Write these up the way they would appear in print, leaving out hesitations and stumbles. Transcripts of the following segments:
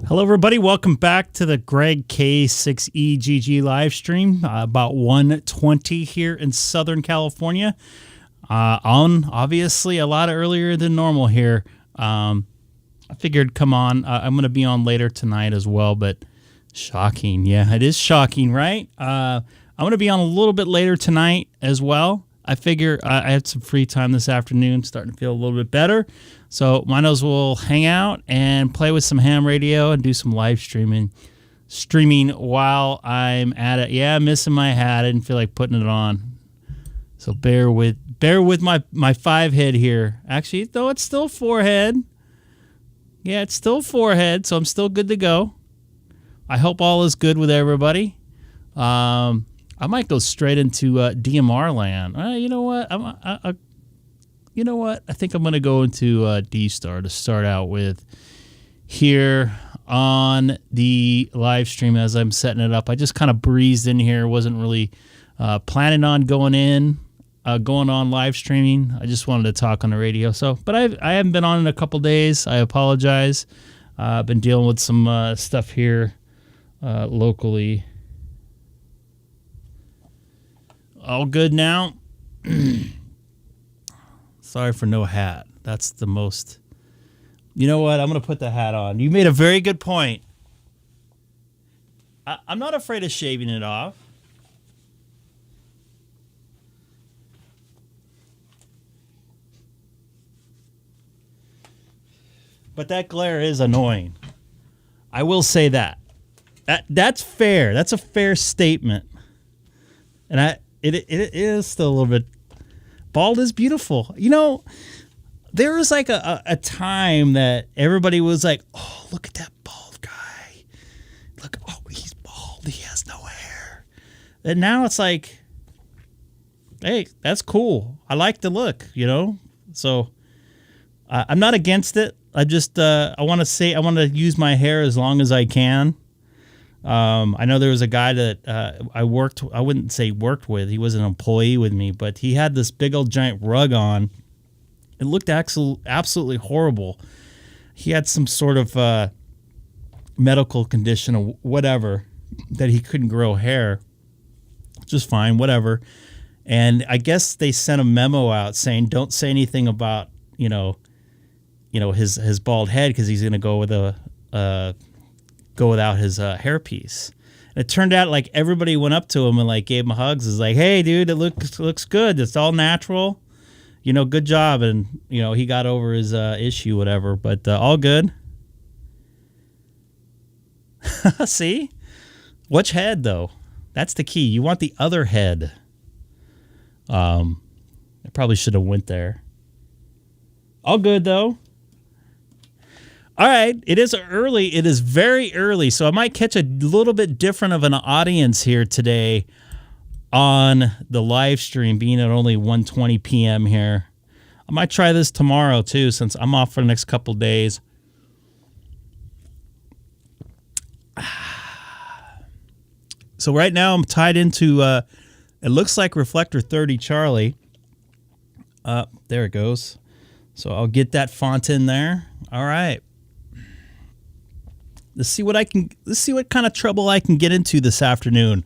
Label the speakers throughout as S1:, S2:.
S1: Hello, everybody. Welcome back to the Greg K6EGG live stream. About 1:20 here in Southern California. On obviously a lot earlier than normal here. I figured, come on, I'm going to be on later tonight as well, but shocking. Yeah, it is shocking, right? I'm going to be on a little bit later tonight as well. I figure I had some free time this afternoon, starting to feel a little bit better. So might as well hang out and play with some ham radio and do some live streaming while I'm at it. Yeah, I'm missing my hat. I didn't feel like putting it on. So bear with my 5 head here. Actually, though, it's still 4 head. Yeah, it's still 4 head, so I'm still good to go. I hope all is good with everybody. I might go straight into DMR land. You know what? You know what? I think I'm going to go into DStar to start out with here on the live stream as I'm setting it up. I just kind of breezed in here. Wasn't really planning on going on live streaming. I just wanted to talk on the radio. So, but I haven't been on in a couple days. I apologize. I've been dealing with some stuff here locally. All good now. Sorry for no hat. That's the most. You know what? I'm going to put the hat on. You made a very good point. I'm not afraid of shaving it off. But that glare is annoying. I will say that. That's fair. That's a fair statement. And it is still a little bit. Bald is beautiful. You know, there was like a time that everybody was like, oh, look at that bald guy. Look, oh, he's bald. He has no hair. And now it's like, hey, that's cool. I like the look, you know? So I'm not against it. I just, I want to use my hair as long as I can. I know there was a guy that I wouldn't say worked with. He was an employee with me, but he had this big old giant rug on. It looked absolutely horrible. He had some sort of medical condition or whatever that he couldn't grow hair. Just fine, whatever. And I guess they sent a memo out saying, don't say anything about, his bald head because he's going to go without his hairpiece. And it turned out like everybody went up to him and like gave him hugs. It's like, hey, dude, it looks good. It's all natural. Good job. And, he got over his issue, whatever. But all good. See? Which head, though? That's the key. You want the other head. I probably should have went there. All good, though. All right, it is early. It is very early, so I might catch a little bit different of an audience here today on the live stream, being at only 1:20 p.m. here. I might try this tomorrow, too, since I'm off for the next couple days. So right now I'm tied into, it looks like Reflector 30 Charlie. There it goes. So I'll get that font in there. All right. Let's see what kind of trouble I can get into this afternoon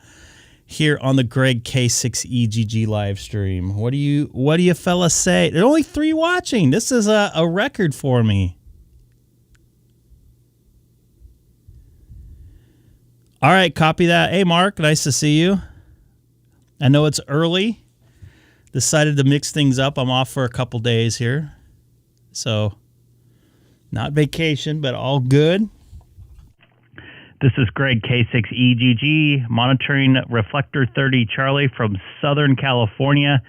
S1: here on the Greg K6EGG live stream. What do you fellas say? There are only 3 watching. This is a record for me. All right, copy that. Hey, Mark, nice to see you. I know it's early. Decided to mix things up. I'm off for a couple days here. So, not vacation, but all good. This is Greg K6EGG monitoring Reflector 30 Charlie from Southern California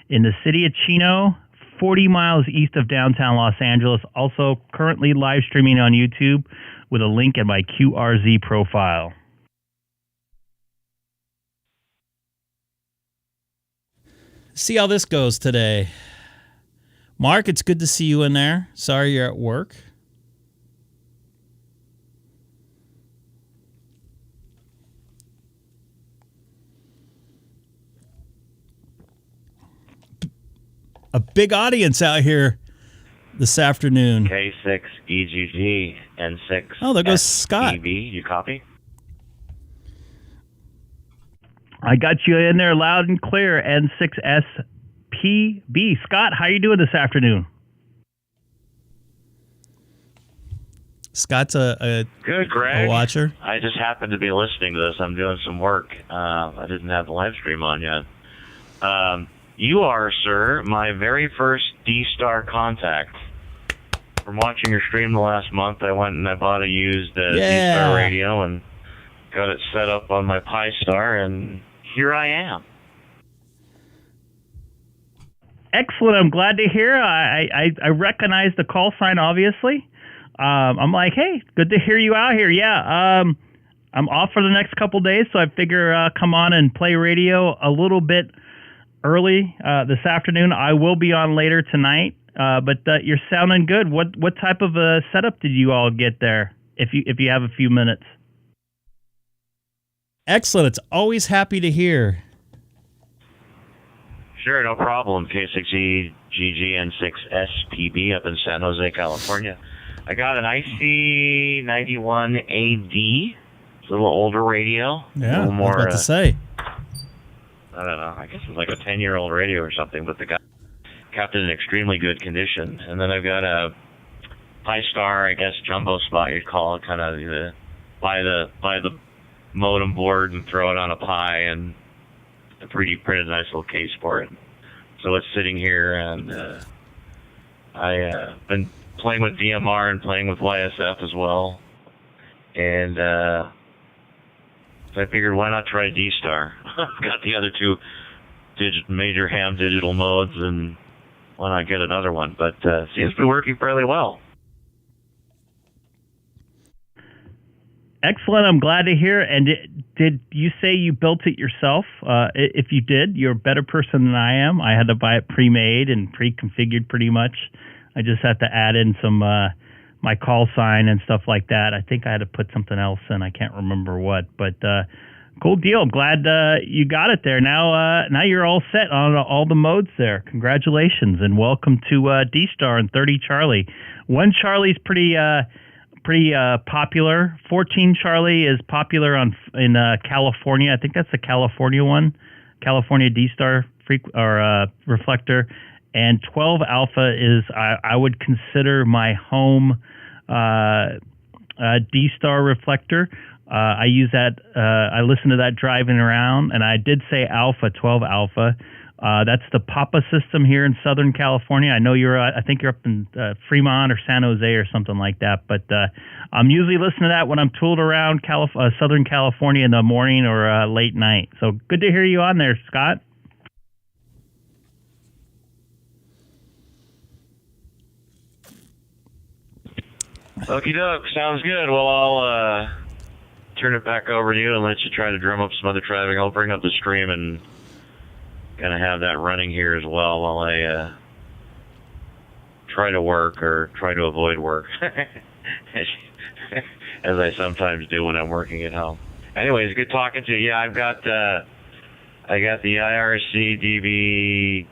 S1: in the city of Chino, 40 miles east of downtown Los Angeles. Also currently live streaming on YouTube with a link in my QRZ profile. See how this goes today. Mark, it's good to see you in there. Sorry you're at work. A big audience out here this afternoon?
S2: K6EGG N6.
S1: Oh, there goes Scott.
S2: You copy?
S3: I got you in there loud and clear, N6SPB. Scott, how you doing this afternoon?
S1: Scott's a
S2: good, Greg.
S1: A watcher.
S2: I just happened to be listening to this. I'm doing some work. I didn't have the live stream on yet. You are, sir, my very first DStar contact. From watching your stream the last month, I went and I bought a used DStar radio and got it set up on my Pi-Star, and here I am.
S3: Excellent. I'm glad to hear. I recognize the call sign, obviously. I'm like, hey, good to hear you out here. Yeah, I'm off for the next couple days, so I figure come on and play radio a little bit early this afternoon. I will be on later tonight, but you're sounding good. What type of a setup did you all get there? If you have a few minutes.
S1: Excellent. It's always happy to hear.
S2: Sure, no problem. K6EGG N6SPB up in San Jose, California. I got an IC-9100. It's a little older radio.
S1: Yeah,
S2: a little more,
S1: I was about to say.
S2: I don't know. I guess it's like a 10-year-old radio or something, but the guy kept it in extremely good condition. And then I've got a Pi-Star, I guess, jumbo spot you'd call it, kind of buy the modem board and throw it on a Pi, and a 3D printed nice little case for it. So it's sitting here, and I've been playing with DMR and playing with YSF as well. And so I figured, why not try DStar? I've got the other two major ham digital modes, and why not get another one? But seems to be working fairly well.
S3: Excellent. I'm glad to hear. And did you say you built it yourself? If you did, you're a better person than I am. I had to buy it pre-made and pre-configured pretty much. I just had to add in some my call sign and stuff like that. I think I had to put something else in. I can't remember what. But cool deal. I'm glad you got it there. Now you're all set on all the modes there. Congratulations and welcome to DStar and 30 Charlie. 1 Charlie's pretty popular. 14 Charlie is popular in California. I think that's the California one, California DStar reflector. And 12 Alpha is I would consider my home DStar reflector. I use that. I listen to that driving around, and I did say Alpha, 12 Alpha. That's the Papa system here in Southern California. I know I think you're up in Fremont or San Jose or something like that. But I'm usually listening to that when I'm tooled around Southern California in the morning or late night. So good to hear you on there, Scott.
S2: Okie doke, sounds good. Well, I'll turn it back over to you and let you try to drum up some other traffic. I'll bring up the stream and kind of have that running here as well while I try to work or try to avoid work, as I sometimes do when I'm working at home. Anyways, good talking to you. Yeah, I got the IRC DB,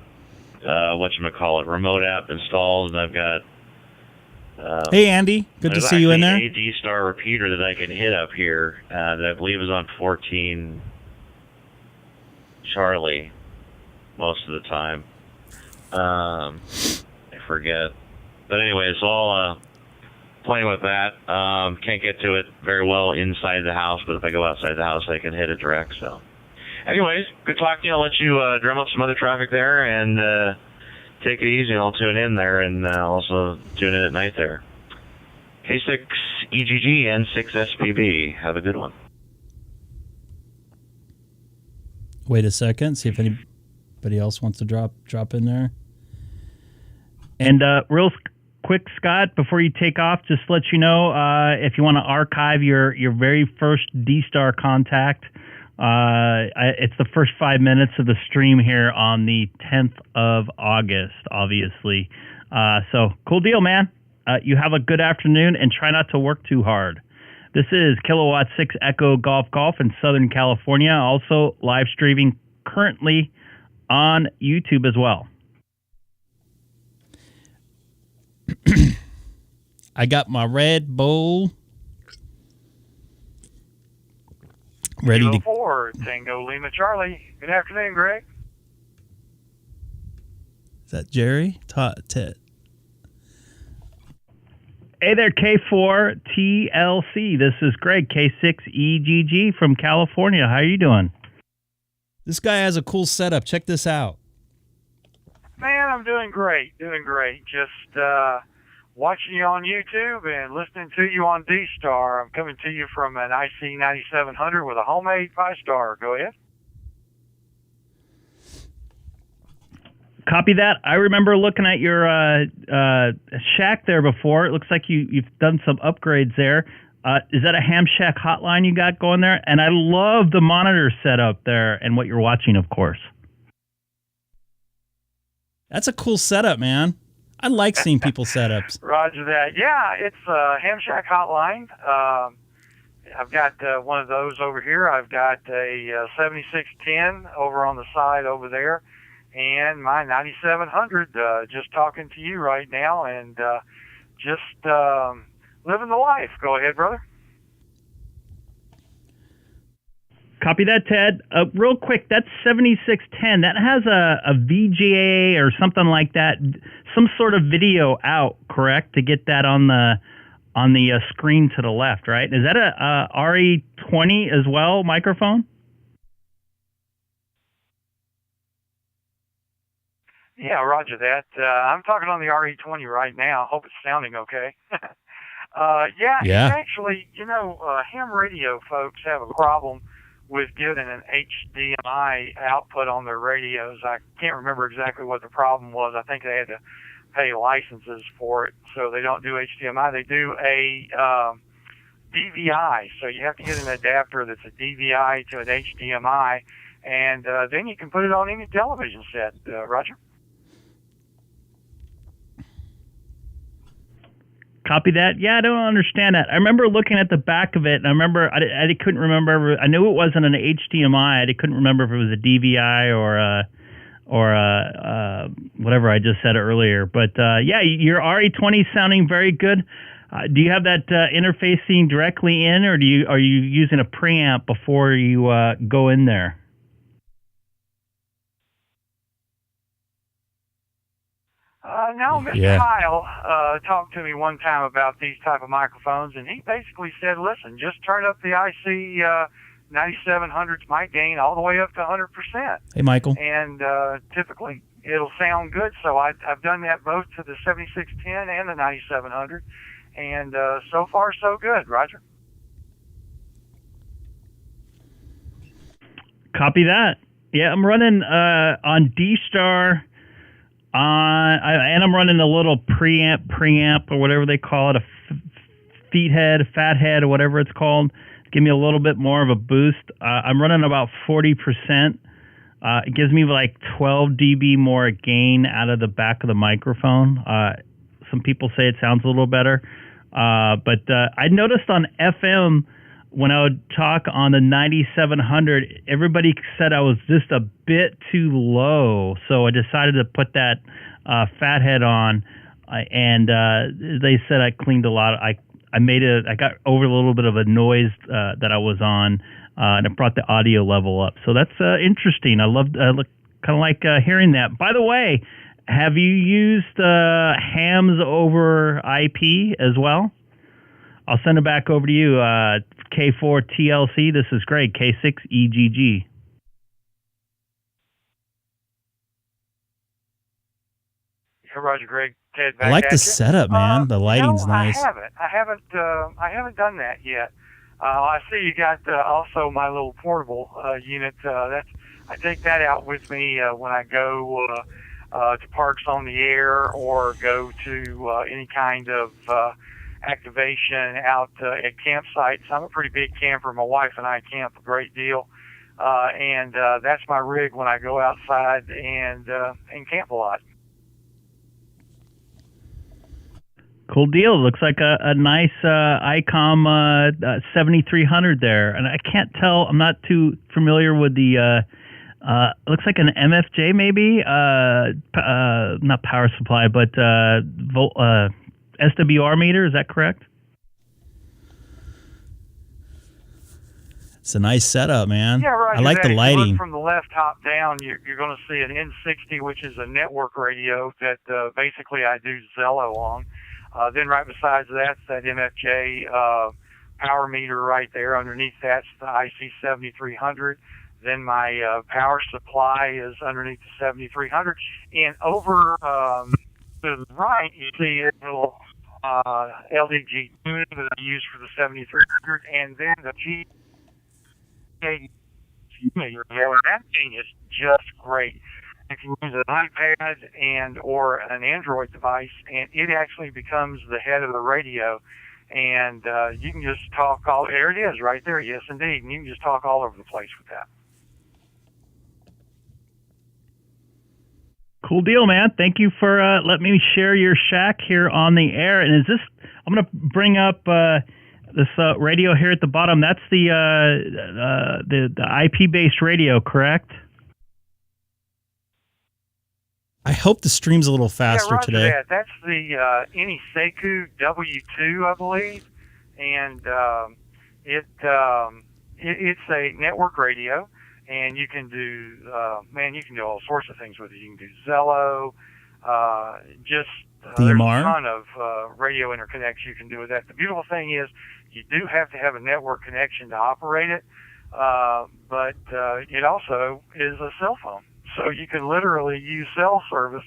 S2: whatchamacallit, remote app installed, and I've got
S1: hey, Andy. Good to see you in there.
S2: There's a DStar repeater that I can hit up here that I believe is on 14 Charlie most of the time. I forget. But anyway, so I'll playing with that. Can't get to it very well inside the house, but if I go outside the house, I can hit it direct. So anyways, good talking to you. I'll let you drum up some other traffic there, and take it easy, and I'll tune in there, and also tune in at night there. K6EGG N6SPB. Have a good one.
S1: Wait a second. See if anybody else wants to drop in there.
S3: And real quick, Scott, before you take off, just to let you know, if you want to archive your very first DStar contact, it's the first 5 minutes of the stream here on the 10th of August, obviously. So cool deal, man. You have a good afternoon and try not to work too hard. This is Kilowatt 6 Echo Golf in Southern California, also live streaming currently on YouTube as well.
S1: I got my Red Bull ready to...
S4: 4, Tango Lima Charlie. Good afternoon, Greg.
S1: Is that Jerry? Ted.
S3: Hey there, K4TLC. This is Greg, K6EGG from California. How are you doing?
S1: This guy has a cool setup. Check this out.
S4: Man, I'm doing great. Just watching you on YouTube and listening to you on DStar. I'm coming to you from an IC-9700 with a homemade 5-star. Go ahead.
S3: Copy that. I remember looking at your shack there before. It looks like you've done some upgrades there. Is that a Ham Shack hotline you got going there? And I love the monitor setup there and what you're watching, of course.
S1: That's a cool setup, man. I like seeing people's setups.
S4: Roger that. Yeah, it's a Ham Shack hotline. I've got one of those over here. I've got a 7610 over on the side over there. And my 9700, just talking to you right now and just living the life. Go ahead, brother.
S3: Copy that, Ted. Real quick, that's 7610. That has a VGA or something like that, some sort of video out, correct, to get that on the screen to the left, right? Is that a RE20 as well microphone?
S4: Yeah, roger that. I'm talking on the RE20 right now. Hope it's sounding okay. Yeah. Actually, ham radio folks have a problem with getting an HDMI output on their radios. I can't remember exactly what the problem was. I think they had to pay licenses for it, so they don't do HDMI. They do a DVI, so you have to get an adapter that's a DVI to an HDMI, and then you can put it on any television set, Roger.
S3: Copy that. Yeah, I don't understand that. I remember looking at the back of it, and I remember I couldn't remember. I knew it wasn't an HDMI. I couldn't remember if it was a DVI or whatever I just said earlier. But yeah, your RE20 is sounding very good. Do you have that interfacing directly in, or are you using a preamp before you go in there?
S4: No, Mr. Kyle talked to me one time about these type of microphones, and he basically said, listen, just turn up the IC-9700's mic gain all the way up to 100%.
S1: Hey, Michael.
S4: And typically it'll sound good, so I've done that both to the 7610 and the 9700, and so far so good, Roger.
S3: Copy that. Yeah, I'm running on DStar. And I'm running a little preamp or whatever they call it, a fat head or whatever it's called. Give me a little bit more of a boost. I'm running about 40%. It gives me like 12 dB more gain out of the back of the microphone. Some people say it sounds a little better. But I noticed on FM, when I would talk on the 9700, everybody said I was just a bit too low. So I decided to put that fathead on, and they said I cleaned a lot. I got over a little bit of a noise that I was on, and it brought the audio level up. So that's interesting. I kind of like hearing that. By the way, have you used hams over IP as well? I'll send it back over to you, K4TLC. This is Greg, K6EGG.
S4: Yeah, Roger, Greg. Ted, back
S1: I like
S4: at
S1: the
S4: you.
S1: setup, man. The lighting's nice.
S4: I haven't done that yet. I see you got also my little portable unit. I take that out with me when I go to parks on the air or go to any kind of activation out at campsites. I'm a pretty big camper. My wife and I camp a great deal, and that's my rig when I go outside and camp a lot.
S3: Cool deal. Looks like a nice Icom 7300 there, and I can't tell. I'm not too familiar with the. Looks like an MFJ maybe. Not power supply, but SWR meter. Is that correct?
S1: It's a nice setup, man.
S4: Yeah, right.
S1: I like the lighting.
S4: If you look from the left top down, you're going to see an N60, which is a network radio that basically I do Zello on. Then right beside that's that MFJ power meter right there. Underneath that's the IC-7300. Then my power supply is underneath the 7300. And over to the right, you see a little LDG unit that I use for the 7300. And then the that thing is just great. You can use an iPad and or an Android device, and it actually becomes the head of the radio. And you can just talk all. There it is, right there. Yes, indeed. And you can just talk all over the place with that.
S3: Cool deal, man. Thank you for letting me share your shack here on the air. And is this? I'm going to bring up this radio here at the bottom. That's the IP-based radio, correct?
S1: I hope the stream's a little faster today.
S4: Yeah, that's the Iniseku W2, I believe, and it's a network radio, and you can do you can do all sorts of things with it. You can do Zello, just
S1: DMR.
S4: There's a ton of radio interconnects you can do with that. The beautiful thing is you do have to have a network connection to operate it, but it also is a cell phone. So you can literally use cell service,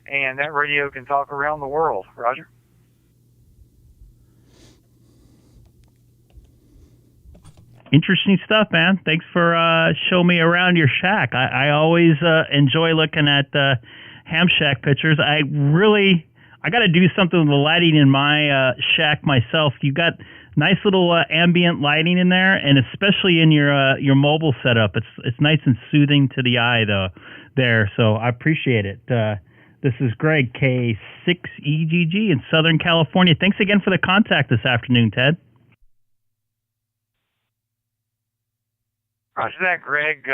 S4: and that radio can talk around the world. Roger?
S3: Interesting stuff, man. Thanks for showing me around your shack. I always enjoy looking at ham shack pictures. I got to do something with the lighting in my shack myself. You got nice little ambient lighting in there, and especially in your mobile setup. It's nice and soothing to the eye, though. There, so I appreciate it. This is Greg, K6EGG in Southern California. Thanks again for the contact this afternoon, Ted.
S4: Roger that, Greg.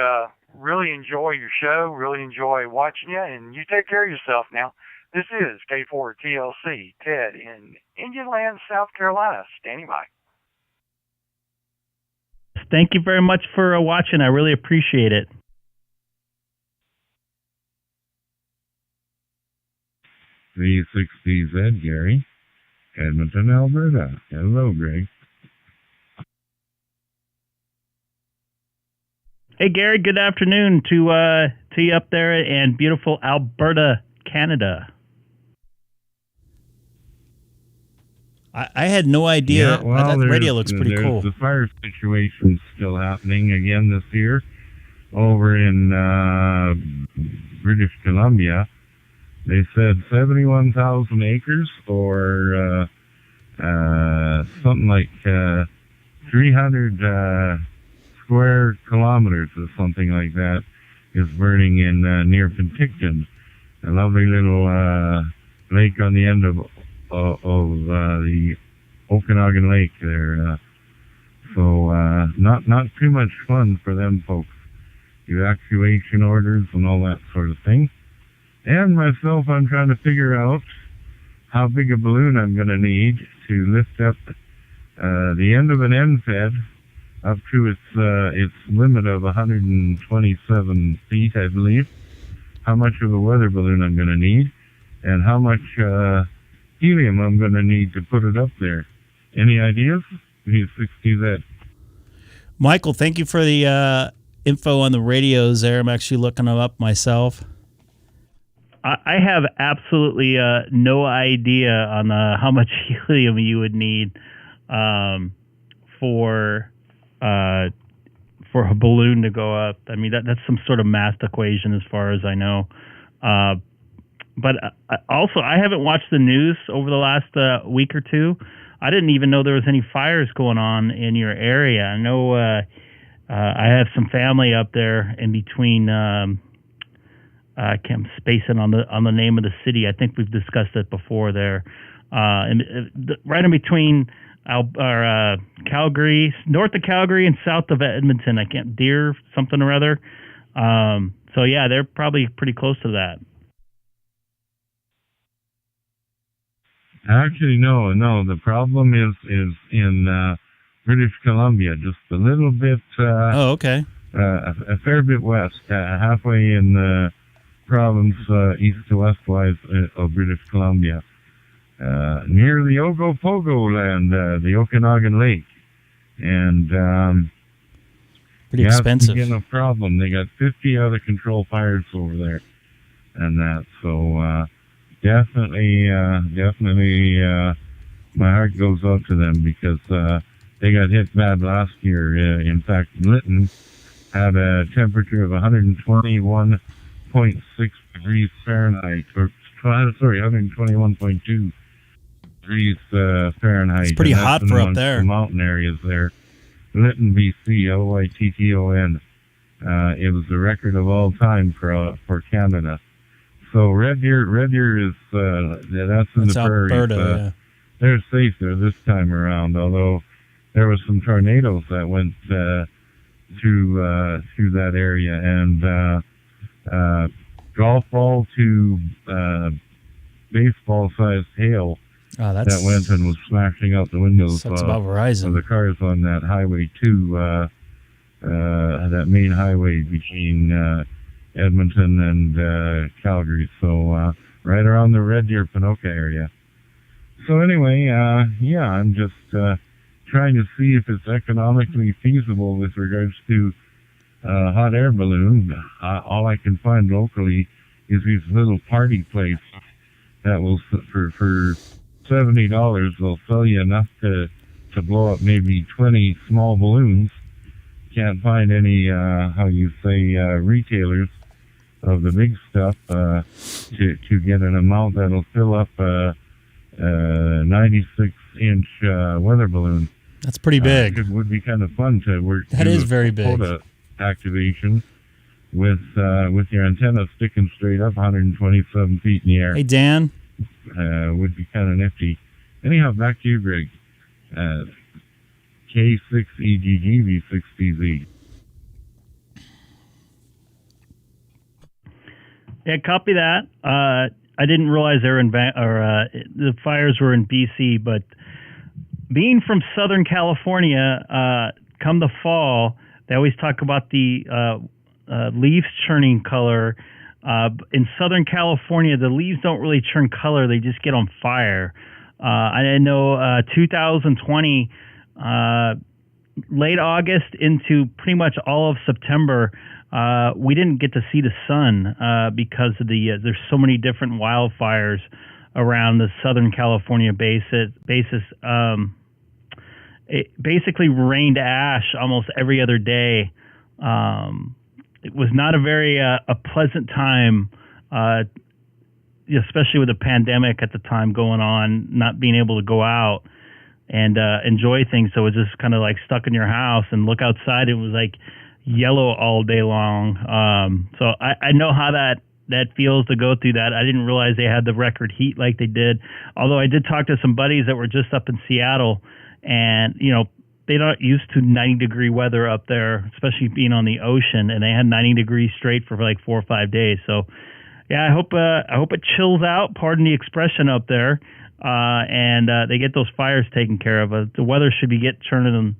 S4: Really enjoy your show. Really enjoy watching you, and you take care of yourself now. This is K4TLC, Ted in Indian Land, South Carolina. Standing by.
S3: Thank you very much for watching. I really appreciate it.
S5: K6EGG, Gary, Edmonton, Alberta. Hello, Greg.
S3: Hey, Gary. Good afternoon to you up there in beautiful Alberta, Canada.
S1: I had no idea. That radio looks pretty cool.
S5: The fire situation's still happening again this year over in British Columbia. They said 71,000 acres or something like 300 square kilometers or something like that is burning in near Penticton, a lovely little lake on the end of the Okanagan Lake there. So not too much fun for them folks. Evacuation orders and all that sort of thing. And myself, I'm trying to figure out how big a balloon I'm going to need to lift up the end of an end fed up to its limit of 127 feet, I believe. How much of a weather balloon I'm going to need, and how much helium I'm going to need to put it up there. Any ideas? K6EGG.
S1: Michael, thank you for the info on the radios there. I'm actually looking them up myself.
S3: I have absolutely no idea on how much helium you would need for a balloon to go up. I mean, that's some sort of math equation as far as I know. But also, I haven't watched the news over the last week or two. I didn't even know there was any fires going on in your area. I know I have some family up there in between. I can't spacing on the name of the city. I think we've discussed it before there. Right in between Calgary, north of Calgary and south of Edmonton. I can't Deer something or other. So yeah, they're probably pretty close to that.
S5: Actually, no. The problem is in British Columbia, just a little bit.
S1: Okay.
S5: A fair bit west, halfway in the province, east to west-wise of British Columbia, near the Ogopogo land, the Okanagan Lake, and
S1: pretty expensive.
S5: Again, a problem. They got 50 out-of-control fires over there, and that. So definitely, my heart goes out to them because they got hit bad last year. In fact, Lytton had a temperature of 121.6 degrees Fahrenheit, or sorry, 121.2 degrees Fahrenheit.
S1: It's pretty hot for up there.
S5: The mountain areas there. Lytton, BC, Lytton. It was the record of all time for Canada. So Red Deer is that's in the prairies.
S1: Alberta, yeah.
S5: They're safe there this time around, although there was some tornadoes that went through that area, and golf ball to baseball-sized hail that went and was smashing out the windows
S1: about Verizon.
S5: of the cars on that Highway 2, that main highway between Edmonton and Calgary. So right around the Red Deer, Panoka area. So anyway, I'm just trying to see if it's economically feasible with regards to hot air balloon. All I can find locally is these little party plates that will, for $70, they'll sell you enough to blow up maybe 20 small balloons. Can't find any, retailers of the big stuff to get an amount that'll fill up a 96-inch weather balloon.
S1: That's pretty big.
S5: It would be kind of fun to work.
S1: That is very big.
S5: Activation with your antenna sticking straight up 127 feet in the air.
S1: Hey, Dan.
S5: Would be kind of nifty. Anyhow, back to you, Greg. K6EGG V6PZ.
S3: Yeah, copy that. I didn't realize they were the fires were in BC, but being from Southern California, come the fall, they always talk about the leaves churning color. In Southern California, the leaves don't really turn color; they just get on fire. I know 2020, late August into pretty much all of September, we didn't get to see the sun because of there's so many different wildfires around the Southern California basis. It basically rained ash almost every other day. It was not a very a pleasant time, especially with the pandemic at the time going on, not being able to go out and enjoy things. So it was just kind of like stuck in your house and look outside. It was like yellow all day long. So I know how that feels to go through that. I didn't realize they had the record heat like they did. Although I did talk to some buddies that were just up in Seattle, and they're not used to 90-degree weather up there, especially being on the ocean, and they had 90 degrees straight for like 4 or 5 days. So yeah, I hope it chills out, pardon the expression, up there, and they get those fires taken care of. The weather should be turning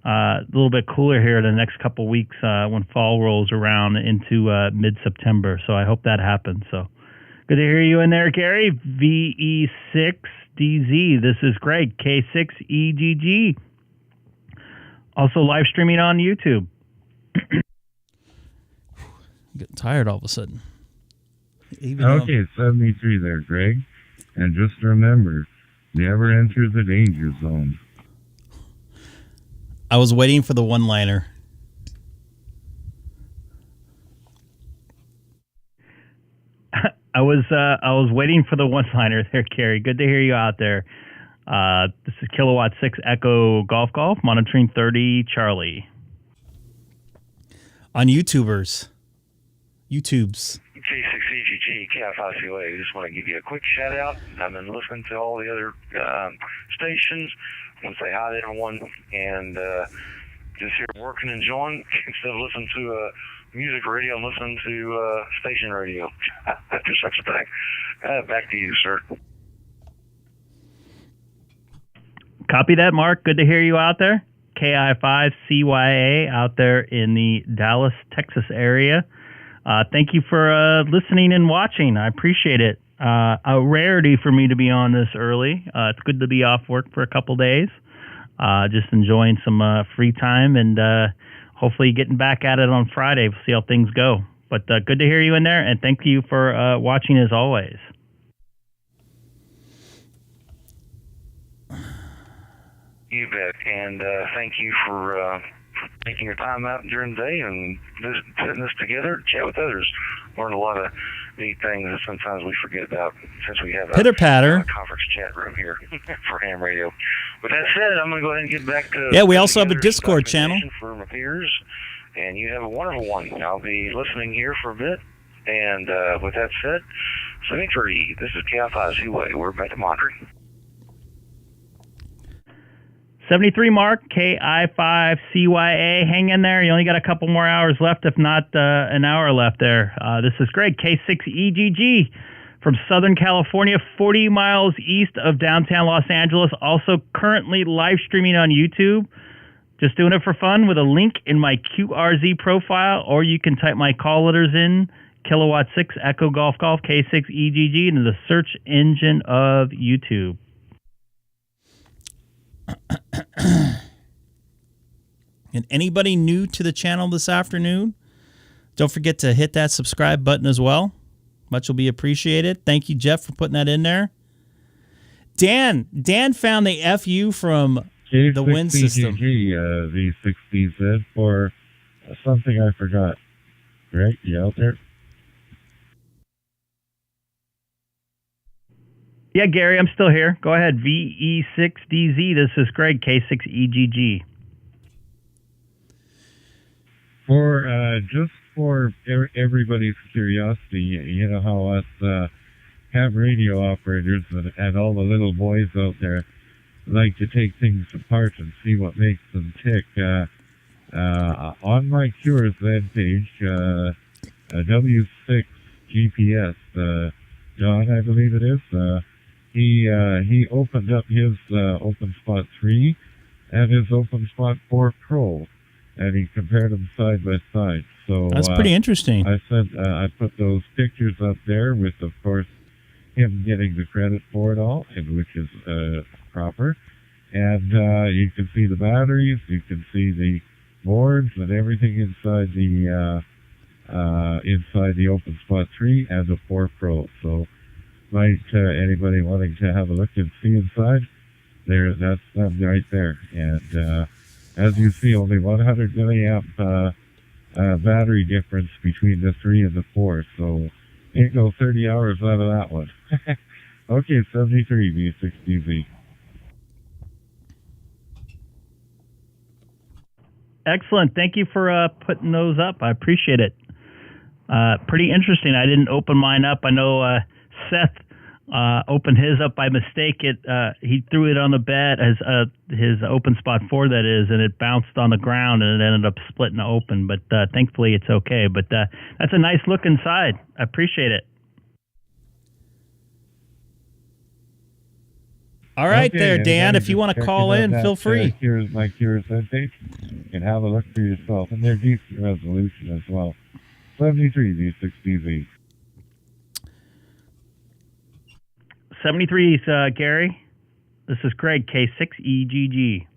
S3: a little bit cooler here in the next couple of weeks when fall rolls around into mid-September. So I hope that happens. So good to hear you in there, Gary. VE6DZ. This is Greg, K6EGG. Also live streaming on YouTube.
S1: I'm getting tired all of a sudden.
S5: Okay, 73 there, Greg. And just remember, never enter the danger zone.
S1: I was waiting for the one-liner.
S3: I was waiting for the one-liner there, Carrie. Good to hear you out there. This is Kilowatt 6 Echo Golf, monitoring 30 Charlie.
S1: On YouTubes.
S6: K6EGG, K5COA. Just want to give you a quick shout out. I've been listening to all the other stations. I want to say hi to everyone, and just here working and enjoying instead of listening to music radio. I'm listening to station radio. Just such a thing. Back to you, sir.
S3: Copy that, Mark. Good to hear you out there. KI5CYA out there in the Dallas, Texas area. Thank you for listening and watching. I appreciate it. A rarity for me to be on this early. It's good to be off work for a couple days. Just enjoying some free time and hopefully getting back at it on Friday. We'll see how things go. But good to hear you in there, and thank you for watching as always.
S6: You bet, and thank you for taking your time out during the day and putting this together, chat with others, learn a lot of neat things that sometimes we forget about since we have a conference chat room here for ham radio. With that said, I'm going to go ahead and get back to...
S1: Yeah, we also have a Discord channel.
S6: ...for my peers, and you have a wonderful one. I'll be listening here for a bit, and with that said, 73, this is KI5CYA. We're back to monitoring.
S3: 73, Mark, KI5CYA. Hang in there. You only got a couple more hours left, if not an hour left there. This is Greg, K6EGG from Southern California, 40 miles east of downtown Los Angeles. Also currently live streaming on YouTube. Just doing it for fun with a link in my QRZ profile, or you can type my call letters in, Kilowatt 6 Echo Golf Golf K6EGG into the search engine of YouTube.
S1: And anybody new to the channel this afternoon, don't forget to hit that subscribe button as well. Much will be appreciated. Thank you, Jeff, for putting that in there. Dan found the FU from the Wind system.
S5: V60 said for something I forgot. Greg, you out there?
S3: Yeah, Gary, I'm still here. Go ahead. VE6DZ. This is Greg, K6EGG.
S5: Just for everybody's curiosity, you know how us ham radio operators and all the little boys out there like to take things apart and see what makes them tick. On my QRZ page, W6 GPS, John, I believe it is, he opened up his OpenSpot 3 and his OpenSpot 4 Pro, and he compared them side by side. So
S1: that's pretty interesting.
S5: I said I put those pictures up there with, of course, him getting the credit for it all, and which is proper. And you can see the batteries, you can see the boards and everything inside the OpenSpot 3 and the 4 Pro. So, might anybody wanting to have a look and see inside, that's them right there. And as you see, only 100 milliamp battery difference between the 3 and the 4. So, ain't no 30 hours out of that one. Okay, 73 V60V.
S3: Excellent. Thank you for putting those up. I appreciate it. Pretty interesting. I didn't open mine up. I know Seth opened his up by mistake. He threw it on the bed as his OpenSpot 4, that is, and it bounced on the ground and it ended up splitting open. But thankfully it's okay. But that's a nice look inside. I appreciate it.
S1: All right, there, Dan. If you want to call in, feel free.
S5: Here's my QRZ page. You can have a look for yourself. And they're decent resolution as well. 73 V60V.
S3: 73 is Gary. This is Greg, K6EGG.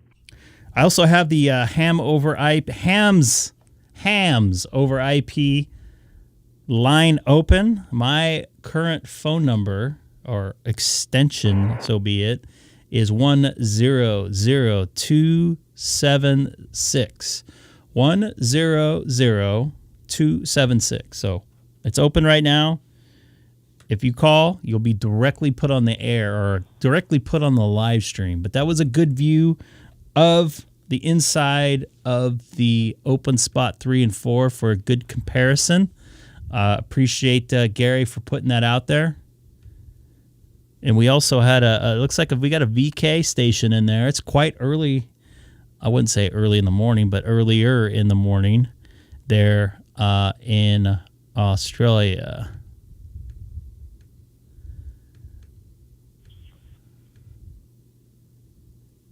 S1: I also have the hams over IP line open. My current phone number, or extension, so be it, is 100276. 100276. So it's open right now. If you call, you'll be directly put on the air or directly put on the live stream. But that was a good view of the inside of the OpenSpot 3 and 4 for a good comparison. Appreciate Gary for putting that out there. And we also had it looks like we got a VK station in there. It's quite early. I wouldn't say early in the morning, but earlier in the morning there in Australia.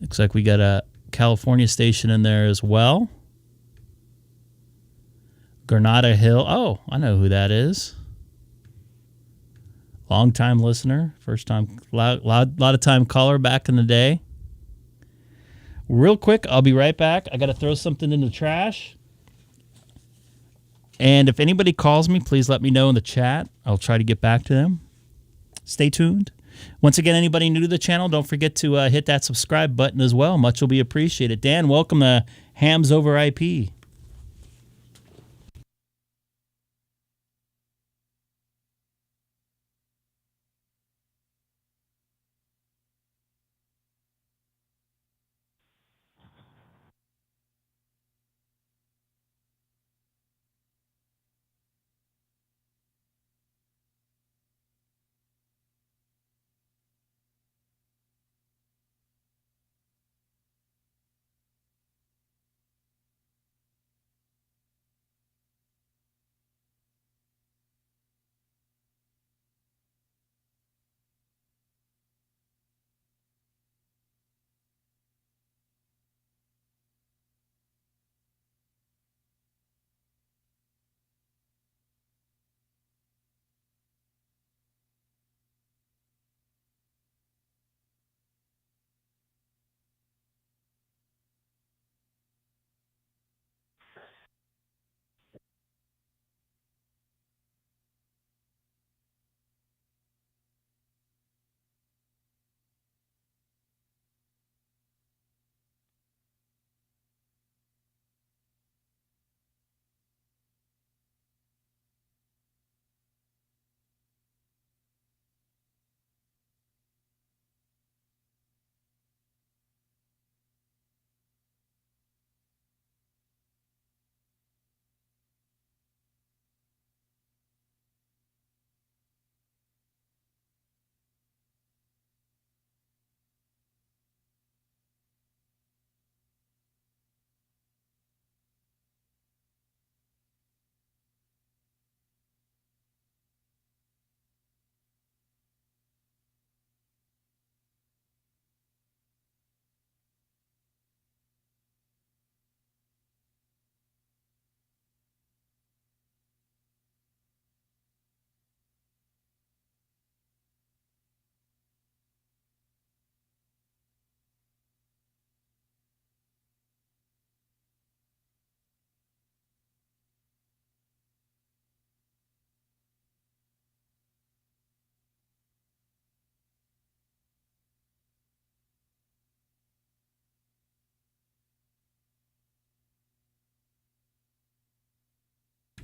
S1: Looks like we got a California station in there as well. Granada Hill. Oh, I know who that is. Long-time listener. First time, lot of time caller back in the day. Real quick, I'll be right back. I got to throw something in the trash. And if anybody calls me, please let me know in the chat. I'll try to get back to them. Stay tuned. Once again, anybody new to the channel, don't forget to hit that subscribe button as well. Much will be appreciated. Dan, welcome to Hams Over IP.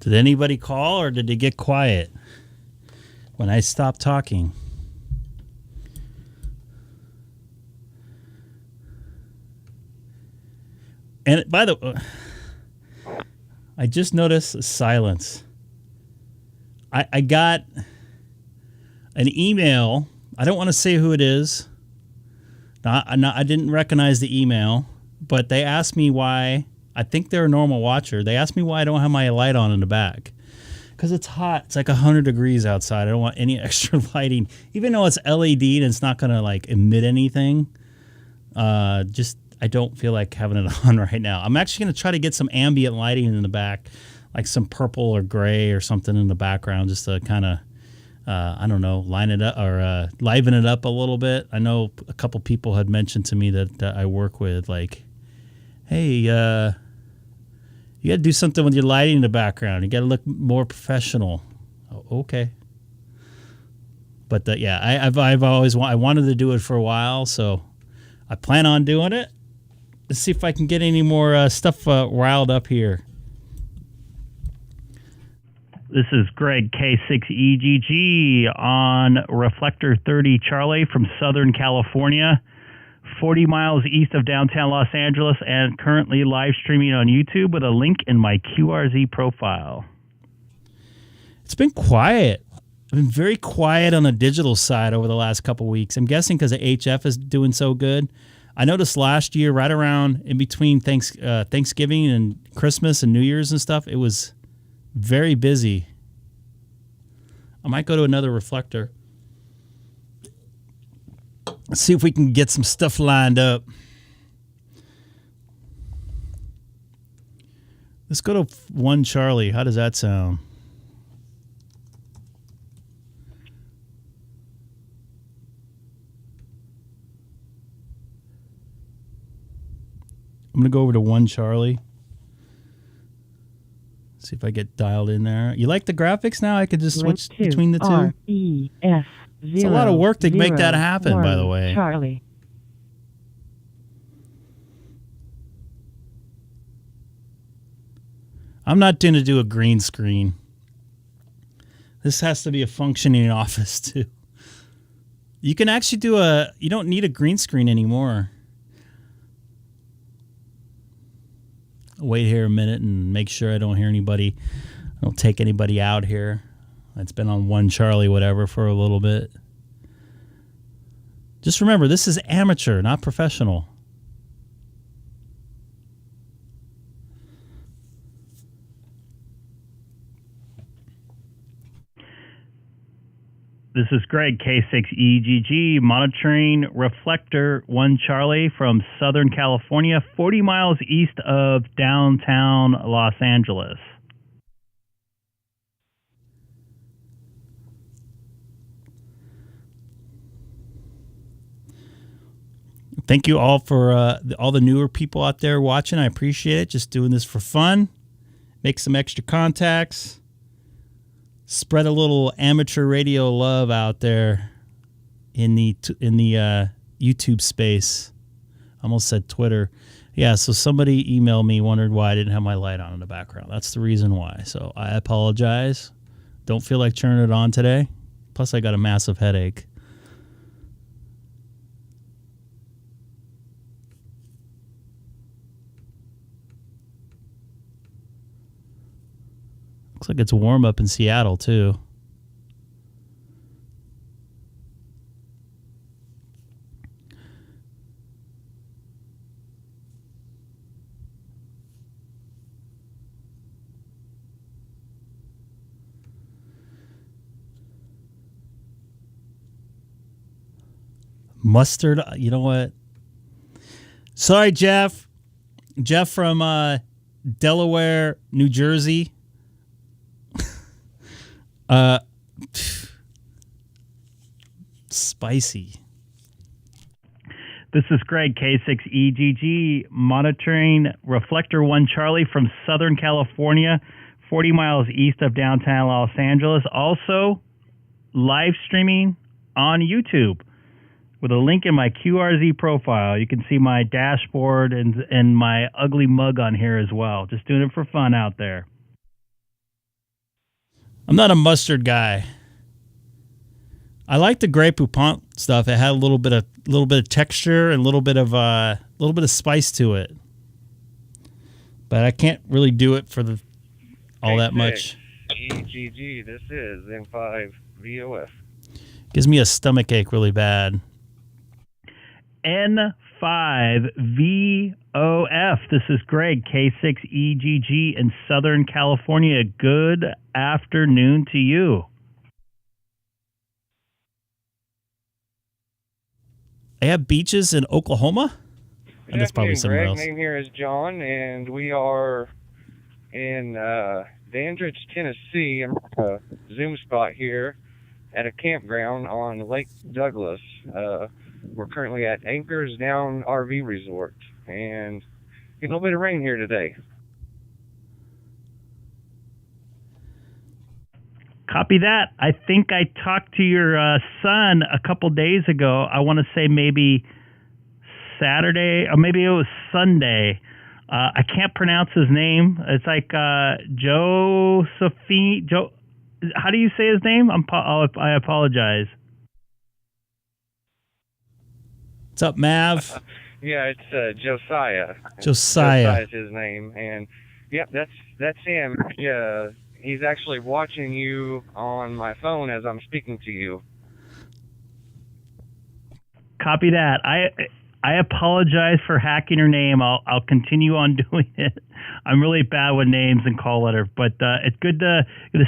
S1: Did anybody call or did it get quiet when I stopped talking? And by the way, I just noticed a silence. I got an email. I don't want to say who it is. I didn't recognize the email, but they asked me why. I think they're a normal watcher. They asked me why I don't have my light on in the back. Because it's hot. It's like 100 degrees outside. I don't want any extra lighting. Even though it's LED and it's not going to like emit anything. I don't feel like having it on right now. I'm actually going to try to get some ambient lighting in the back. Like some purple or gray or something in the background. Just to kind of, I don't know, line it up or liven it up a little bit. I know a couple people had mentioned to me that I work with like, hey, you got to do something with your lighting in the background. You got to look more professional. Oh, okay. But yeah, I've always I wanted to do it for a while, so I plan on doing it. Let's see if I can get any more stuff riled up here.
S3: This is Greg K6EGG on Reflector 30 Charlie from Southern California. 40 miles east of downtown Los Angeles, and currently live streaming on YouTube with a link in my QRZ profile.
S1: It's been quiet. I've been very quiet on the digital side over the last couple weeks. I'm guessing because the HF is doing so good. I noticed last year, right around in between Thanksgiving and Christmas and New Year's and stuff, it was very busy. I might go to another reflector. Let's see if we can get some stuff lined up. Let's go to 1 Charlie. How does that sound? I'm going to go over to 1 Charlie. See if I get dialed in there. You like the graphics now? I could just switch between the two. It's a lot of work to make that happen, by the way.
S7: Charlie.
S1: I'm not going to do a green screen. This has to be a functioning office, too. You can actually do you don't need a green screen anymore. Wait here a minute and make sure I don't hear anybody. I don't take anybody out here. It's been on 1 Charlie, whatever, for a little bit. Just remember, this is amateur, not professional.
S3: This is Greg, K6EGG, monitoring reflector 1 Charlie from Southern California, 40 miles east of downtown Los Angeles.
S1: Thank you all for all the newer people out there watching. I appreciate it. Just doing this for fun. Make some extra contacts. Spread a little amateur radio love out there in the YouTube space. I almost said Twitter. Yeah, so somebody emailed me, wondered why I didn't have my light on in the background. That's the reason why. So I apologize. Don't feel like turning it on today. Plus, I got a massive headache. Looks like it's warm up in Seattle, too. Mustard, you know what? Sorry, Jeff. Jeff from Delaware, New Jersey. Spicy.
S3: This is Greg, K6EGG, monitoring reflector 1 Charlie from Southern California, 40 miles east of downtown Los Angeles. Also, live streaming on YouTube with a link in my QRZ profile. You can see my dashboard and my ugly mug on here as well. Just doing it for fun out there.
S1: I'm not a mustard guy. I like the Grey Poupon stuff. It had a little bit of texture and a little bit of spice to it. But I can't really do it for all that much.
S6: EGG, this is M5 VOF.
S1: Gives me a stomach ache really bad.
S3: N5 VOF. This is Greg, K6EGG in Southern California. Good afternoon to you.
S1: They have beaches in Oklahoma? And that's probably somewhere else.
S6: My name here is John, and we are in Dandridge, Tennessee. I'm at a Zoom spot here at a campground on Lake Douglas. We're currently at Anchors Down RV Resort, and getting a little bit of rain here today.
S3: Copy that. I think I talked to your son a couple days ago. I want to say maybe Saturday, or maybe it was Sunday. I can't pronounce his name. It's like Josephine. How do you say his name? I apologize.
S1: What's up, Mav?
S6: Yeah, it's Josiah.
S1: Josiah
S6: is his name, and yep, that's him. Yeah. He's actually watching you on my phone as I'm speaking to you.
S3: Copy that. I apologize for hacking her name. I'll continue on doing it. I'm really bad with names and call letters, but it's good to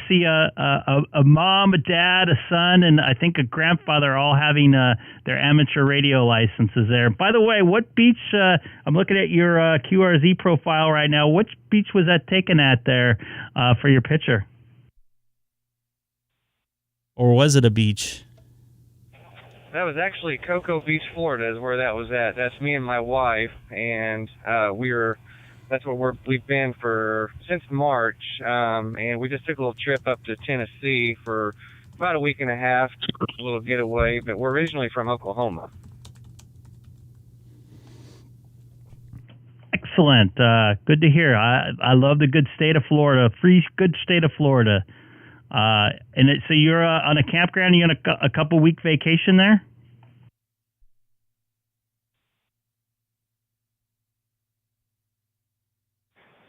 S3: see a mom, a dad, a son, and I think a grandfather all having their amateur radio licenses there. By the way, what beach? I'm looking at your QRZ profile right now. Which beach was that taken at there for your picture?
S1: Or was it a beach?
S7: That was actually Cocoa Beach, Florida, is where that was at. That's me and my wife, and that's where we've been since March, and we just took a little trip up to Tennessee for about a week and a half, a little getaway, but we're originally from Oklahoma.
S3: Excellent. Good to hear. I love the good state of Florida, good state of Florida. So you're on a campground, you're on a couple-week vacation there?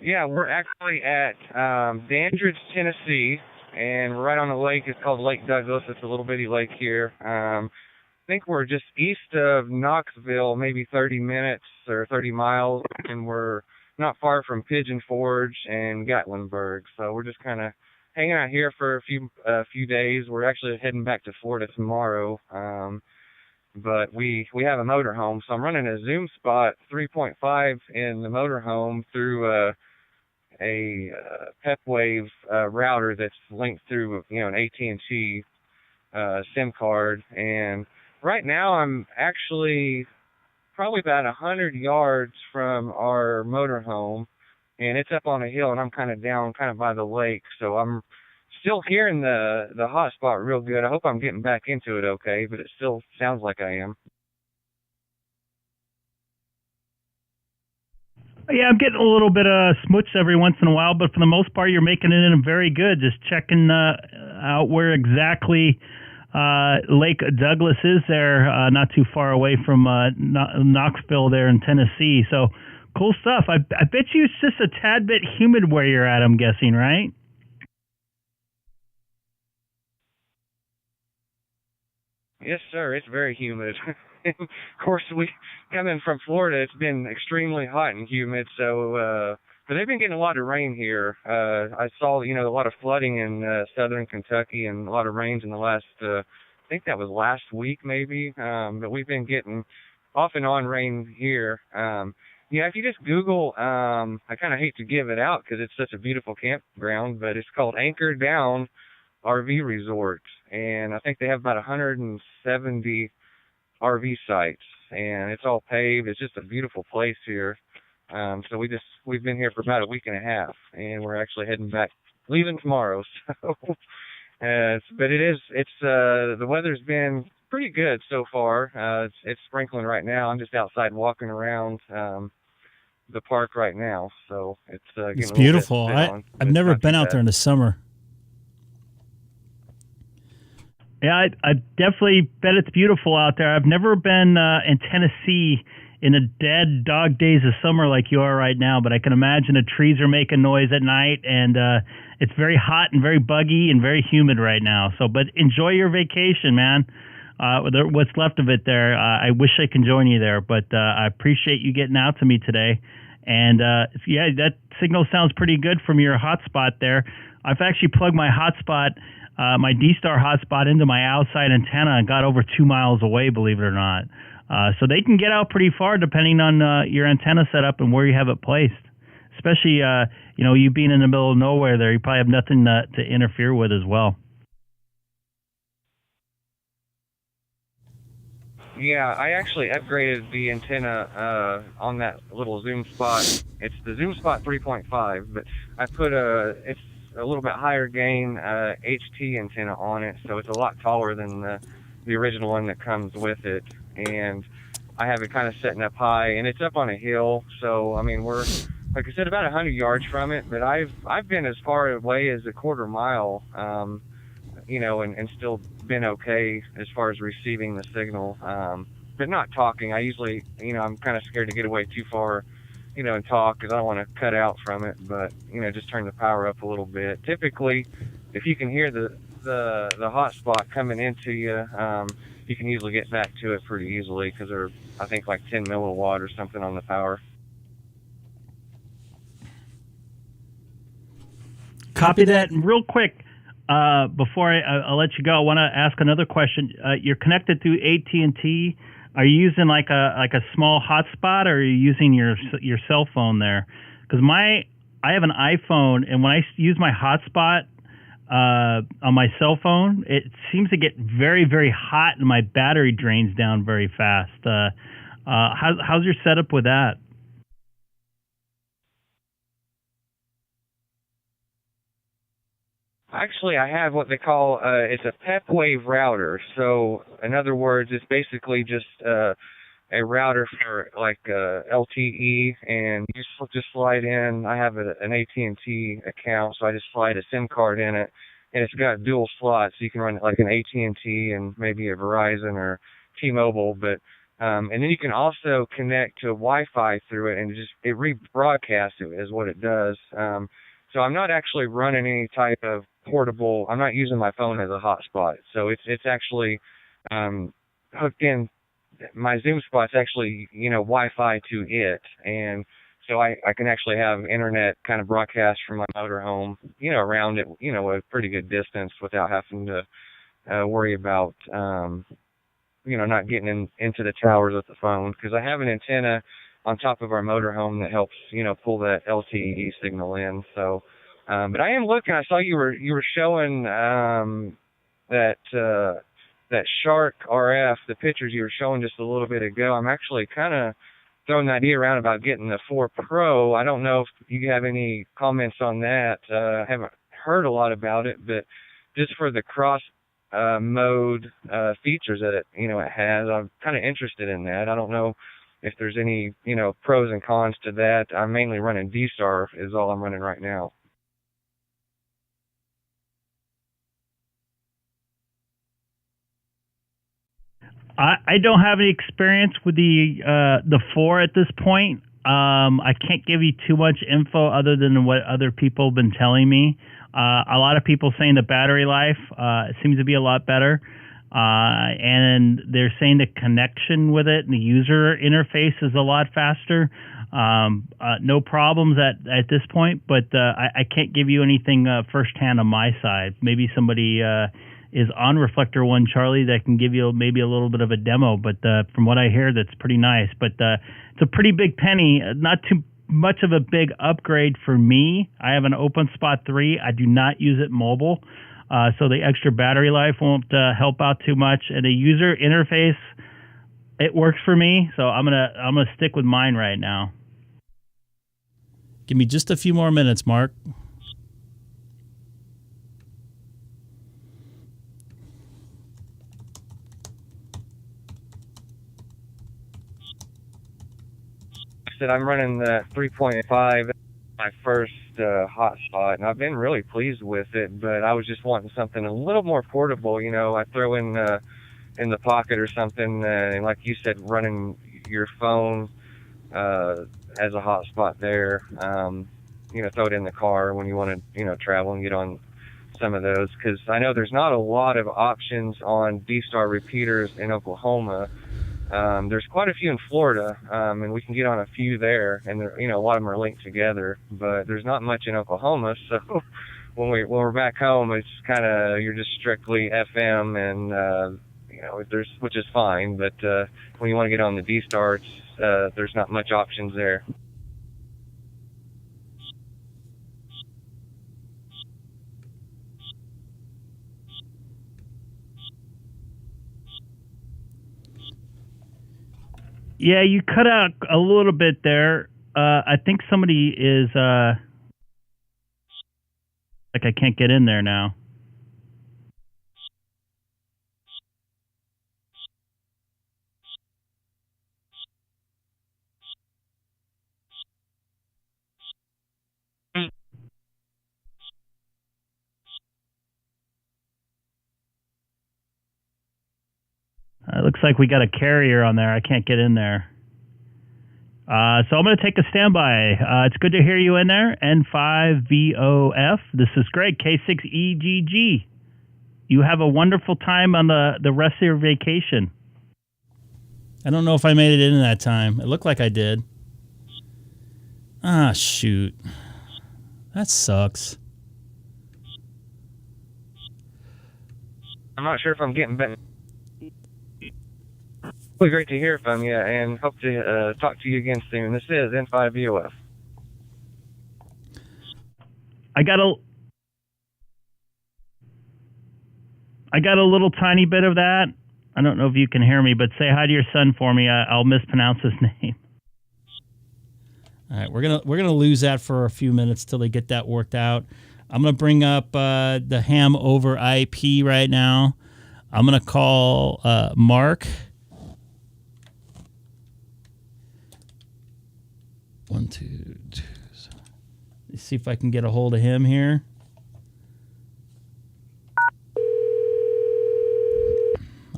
S7: Yeah, we're actually at Dandridge, Tennessee, and we're right on the lake. It's called Lake Douglas. It's a little bitty lake here. I think we're just east of Knoxville, maybe 30 minutes or 30 miles, and we're not far from Pigeon Forge and Gatlinburg. So we're just kind of hanging out here for a few days. We're actually heading back to Florida tomorrow, but we have a motorhome, so I'm running a Zoom Spot 3.5 in the motorhome through a PepWave router that's linked through an AT&T SIM card. And right now I'm actually probably about 100 yards from our motorhome, and it's up on a hill, and I'm kind of down by the lake, so I'm still hearing the hotspot real good. I hope I'm getting back into it okay, but it still sounds like I am.
S3: Yeah, I'm getting a little bit of smooch every once in a while, but for the most part, you're making it in very good. Just checking out where exactly Lake Douglas is there, not too far away from Knoxville there in Tennessee. So cool stuff. I bet you it's just a tad bit humid where you're at, I'm guessing, right?
S7: Yes, sir. It's very humid. Of course, we coming from Florida, it's been extremely hot and humid. So, but they've been getting a lot of rain here. I saw, a lot of flooding in southern Kentucky and a lot of rains in the last, I think that was last week maybe. But we've been getting off and on rain here. Yeah, if you just Google, I kind of hate to give it out because it's such a beautiful campground, but it's called Anchor Down RV Resort, and I think they have about 170 RV sites, and it's all paved. It's just a beautiful place here. So we've been here for about a week and a half, and we're actually heading back, leaving tomorrow. So, but the weather's been pretty good so far. It's sprinkling right now. I'm just outside walking around the park right now, so it's
S1: beautiful. I've never been out there in the summer.
S3: Yeah, I definitely bet it's beautiful out there. I've never been in Tennessee in the dead dog days of summer like you are right now, but I can imagine the trees are making noise at night, and it's very hot and very buggy and very humid right now. So, but enjoy your vacation, man. What's left of it there. I wish I can join you there, but I appreciate you getting out to me today. And yeah, that signal sounds pretty good from your hotspot there. I've actually plugged my hotspot, my DStar hotspot, into my outside antenna and got over 2 miles away, believe it or not. So they can get out pretty far depending on your antenna setup and where you have it placed. Especially, you being in the middle of nowhere there, you probably have nothing to interfere with as well.
S7: Yeah, I actually upgraded the antenna on that little Zoom Spot. It's the Zoom Spot 3.5, but I put it's a little bit higher gain HT antenna on it, so it's a lot taller than the original one that comes with it. And I have it kind of setting up high, and it's up on a hill, so I mean we're, like I said, about 100 yards from it. But I've been as far away as a quarter mile, and still been okay as far as receiving the signal, but not talking. I usually, I'm kind of scared to get away too far, and talk because I don't want to cut out from it. But just turn the power up a little bit. Typically, if you can hear the hotspot coming into you, you can usually get back to it pretty easily because they're, I think, like 10 milliwatt or something on the power.
S3: Copy that. And real quick, before I'll let you go, I want to ask another question. You're connected through AT&T. Are you using like a small hotspot, or are you using your cell phone there? Because I have an iPhone, and when I use my hotspot on my cell phone, it seems to get very, very hot, and my battery drains down very fast. How's your setup with that?
S7: Actually, I have what they call it's a PEP wave router. So, in other words, it's basically just a router for like LTE, and you just slide in. I have an AT&T account, so I just slide a SIM card in it, and it's got dual slots, so you can run it like an AT&T and maybe a Verizon or T-Mobile, but and then you can also connect to Wi-Fi through it, and it rebroadcasts it is what it does. So I'm not actually running any type of portable. I'm not using my phone as a hotspot. So it's actually hooked in. My Zoom spot's actually Wi-Fi to it, and so I can actually have internet kind of broadcast from my motorhome, around it, a pretty good distance without having to worry about not getting into the towers with the phone, because I have an antenna on top of our motorhome that helps, pull that LTE signal in. So, but I am looking. I saw you were showing that Shark RF, the pictures you were showing just a little bit ago. I'm actually kind of throwing the idea around about getting the 4 Pro. I don't know if you have any comments on that. I haven't heard a lot about it, but just for the cross mode features that it has, I'm kind of interested in that. I don't know if there's any, pros and cons to that. I'm mainly running DStar is all I'm running right now.
S3: I don't have any experience with the 4 at this point. I can't give you too much info other than what other people have been telling me. A lot of people saying the battery life seems to be a lot better. And they're saying the connection with it and the user interface is a lot faster. No problems at this point, but I can't give you anything firsthand on my side. Maybe somebody is on Reflector 1 Charlie that can give you maybe a little bit of a demo, but from what I hear, that's pretty nice. But it's a pretty big penny, not too much of a big upgrade for me. I have an OpenSpot 3. I do not use it mobile. So the extra battery life won't help out too much, and the user interface, it works for me. So I'm gonna stick with mine right now.
S1: Give me just a few more minutes, Mark.
S7: I'm running the 3.5, my first hotspot, and I've been really pleased with it, but I was just wanting something a little more portable. I throw in the pocket or something, and like you said, running your phone as a hotspot there. Throw it in the car when you want to travel and get on some of those, because I know there's not a lot of options on DStar repeaters in Oklahoma. There's quite a few in Florida, and we can get on a few there, and a lot of them are linked together, but there's not much in Oklahoma. So when we're back home, it's kind of, you're just strictly FM, and which is fine. But when you want to get on the DStar, there's not much options there.
S3: Yeah, you cut out a little bit there. I think somebody is I can't get in there now. It looks like we got a carrier on there. I can't get in there. So I'm going to take a standby. It's good to hear you in there. N5VOF. This is Greg, K6EGG. You have a wonderful time on the rest of your vacation.
S1: I don't know if I made it in that time. It looked like I did. Ah, shoot. That sucks.
S7: I'm not sure if I'm getting better. Really great to hear from you, and hope to talk to you again soon. This is N5VOF.
S3: I got a little tiny bit of that. I don't know if you can hear me, but say hi to your son for me. I'll mispronounce his name.
S1: All right, we're gonna lose that for a few minutes till they get that worked out. I'm gonna bring up the ham over IP right now. I'm gonna call Mark. 1, 2, 2. Let's see if I can get a hold of him here.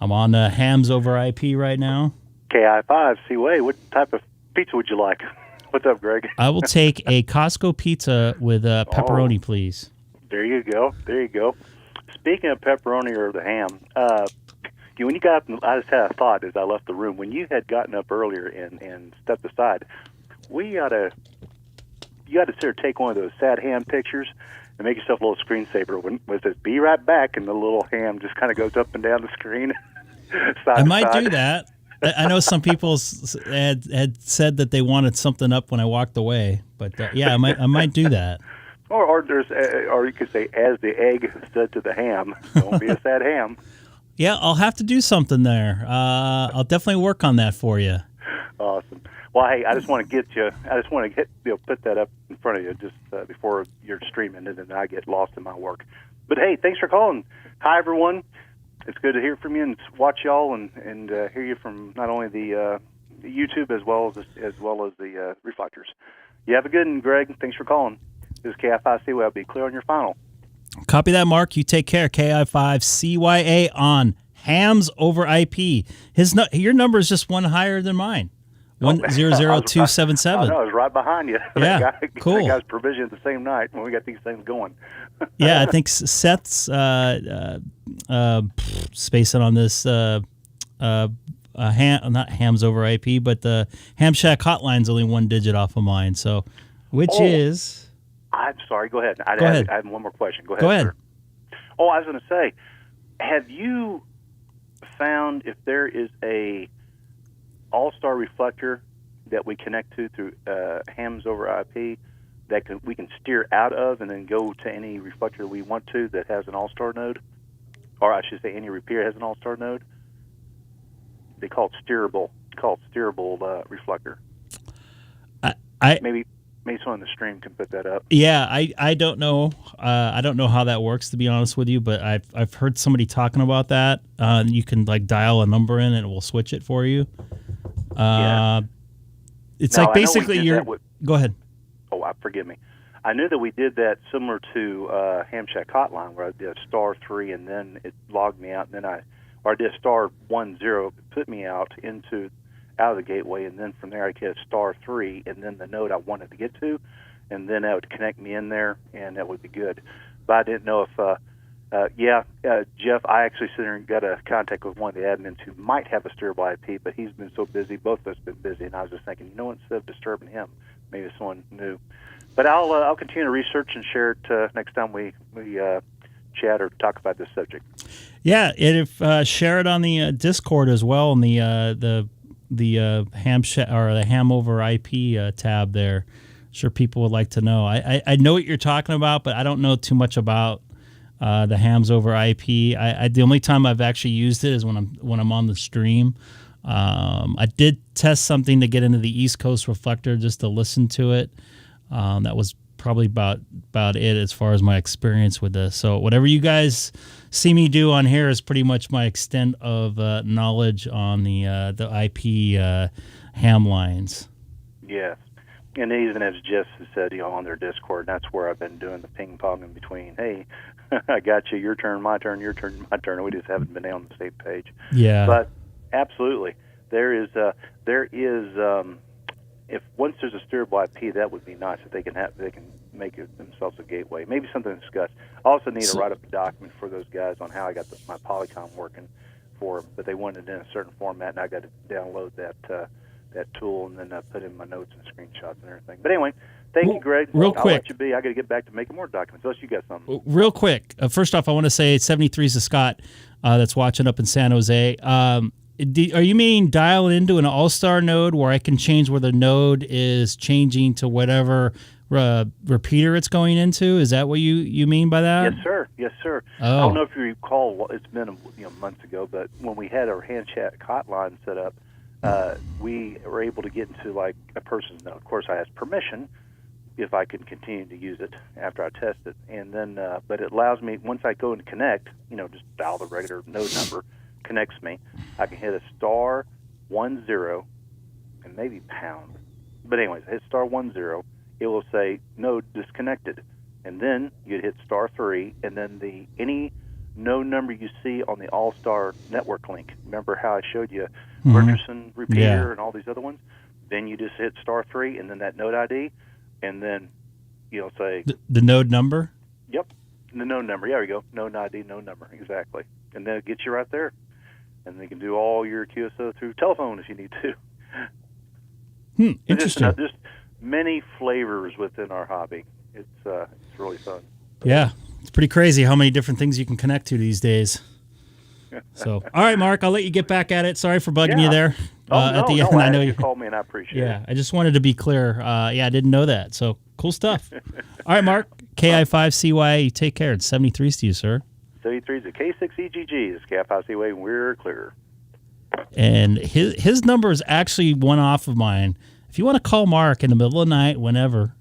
S1: I'm on hams over IP right now.
S8: KI5, Seaway. What type of pizza would you like? What's up, Greg?
S1: I will take a Costco pizza with pepperoni, please.
S8: There you go. There you go. Speaking of pepperoni or the ham, when you got up, I just had a thought as I left the room. When you had gotten up earlier and stepped aside, you got to sort of take one of those sad ham pictures and make yourself a little screensaver. When it says "Be right back" and the little ham just kind of goes up and down the screen.
S1: I might do that. I know some people had said that they wanted something up when I walked away, but yeah, I might do that.
S8: Or you could say, as the egg said to the ham, "Don't be a sad ham."
S1: Yeah, I'll have to do something there. I'll definitely work on that for you.
S8: Awesome. Well, hey, I just want to put that up in front of you just before you're streaming, and then I get lost in my work. But hey, thanks for calling. Hi, everyone. It's good to hear from you and watch y'all and hear you from not only the YouTube as well as the reflectors. You have a good one, Greg. Thanks for calling. This is KI5CYA. I'll be clear on your final.
S1: Copy that, Mark. You take care. KI5CYA on hams over IP. Your number is just one higher than mine. 100277.
S8: I was right behind you.
S1: Yeah, cool.
S8: That guy's provision the same night when we got these things going.
S1: Yeah, I think Seth's spacing on this not hams over IP, but the Ham Shack hotline's only one digit off of mine. So, is?
S8: I'm sorry. Go ahead. I have one more question. Go ahead.
S1: Go ahead.
S8: Sir. Oh, I was going to say, have you found if there is a Allstar reflector that we connect to through hams over IP that we can steer out of and then go to any reflector we want to that has an Allstar node? Or I should say any repair has an Allstar node? They call it steerable. It's called steerable reflector. Maybe someone in the stream can put that up.
S1: Yeah, I don't know. I don't know how that works, to be honest with you, but I've heard somebody talking about that. You can like dial a number in and it will switch it for you. It's like basically go ahead.
S8: Oh, forgive me. I knew that we did that similar to Ham Shack Hotline, where I did *3 and then it logged me out, and then I did *10, it put me out of the gateway, and then from there I get *3 and then the node I wanted to get to, and then that would connect me in there, and that would be good. But I didn't know if Jeff, I actually sit there and got a contact with one of the admins who might have a steerable IP, but he's been so busy, both of us have been busy, and I was just thinking, instead of disturbing him, maybe someone knew. But I'll continue to research and share it next time we chat or talk about this subject.
S1: Yeah, and share it on the Discord as well, on the ham or the ham over IP tab there. Sure, people would like to know. I know what you're talking about, but I don't know too much about the hams over IP. The only time I've actually used it is when I'm on the stream. I did test something to get into the East Coast reflector just to listen to it. That was probably about it as far as my experience with this. So whatever you guys see me do on here is pretty much my extent of knowledge on the IP ham lines.
S8: Yes. And even as Jeff said, on their Discord, that's where I've been doing the ping pong in between. Hey, I got you. Your turn, my turn. Your turn, my turn. We just haven't been on the same page.
S1: Yeah.
S8: But absolutely, there is. If once there's a steerable IP, that would be nice. If they can make themselves a gateway. Maybe something to discuss. I also need to write up a document for those guys on how I got my Polycom working for them, but they wanted it in a certain format, and I got to download that tool and then put in my notes and screenshots and everything. But anyway, thank you, Greg.
S1: Real
S8: I'll
S1: quick.
S8: let you be. I got to get back to making more documents. Unless you got something.
S1: Real quick. First off, I want to say 73 is a Scott that's watching up in San Jose. Are you meaning dial into an Allstar node where I can change where the node is changing to whatever repeater it's going into? Is that what you mean by that?
S8: Yes, sir. Yes, sir.
S1: Oh.
S8: I don't know if you recall. It's been months ago, but when we had our hand chat hotline set up, we were able to get into like a person's node. Of course, I asked permission if I can continue to use it after I test it, and then but it allows me, once I go and connect, just dial the regular node number, connects me. I can hit a *10 and maybe pound. But anyways, I hit *10. It will say node disconnected, and then you'd hit *3, and then any node number you see on the Allstar network link. Remember how I showed you Richardson repeater and all these other ones? Then you just hit *3, and then that node ID, and then you'll say
S1: the node number.
S8: Yep, the node number. Yeah, there you go. Node ID, node number, exactly. And then it gets you right there, and you can do all your QSO through telephone if you need to.
S1: Interesting.
S8: Just many flavors within our hobby. It's really fun.
S1: Yeah, it's pretty crazy how many different things you can connect to these days. So, all right, Mark, I'll let you get back at it. Sorry for bugging you there. At the end, I know you
S8: called me, and I appreciate it.
S1: Yeah, I just wanted to be clear. I didn't know that. So cool stuff. All right, Mark, K6EGG, you take care. It's 73's to you, sir.
S8: 73 is a K6EGG. It's K5CY, and we're clear.
S1: And his number is actually one off of mine. If you want to call Mark in the middle of the night, whenever,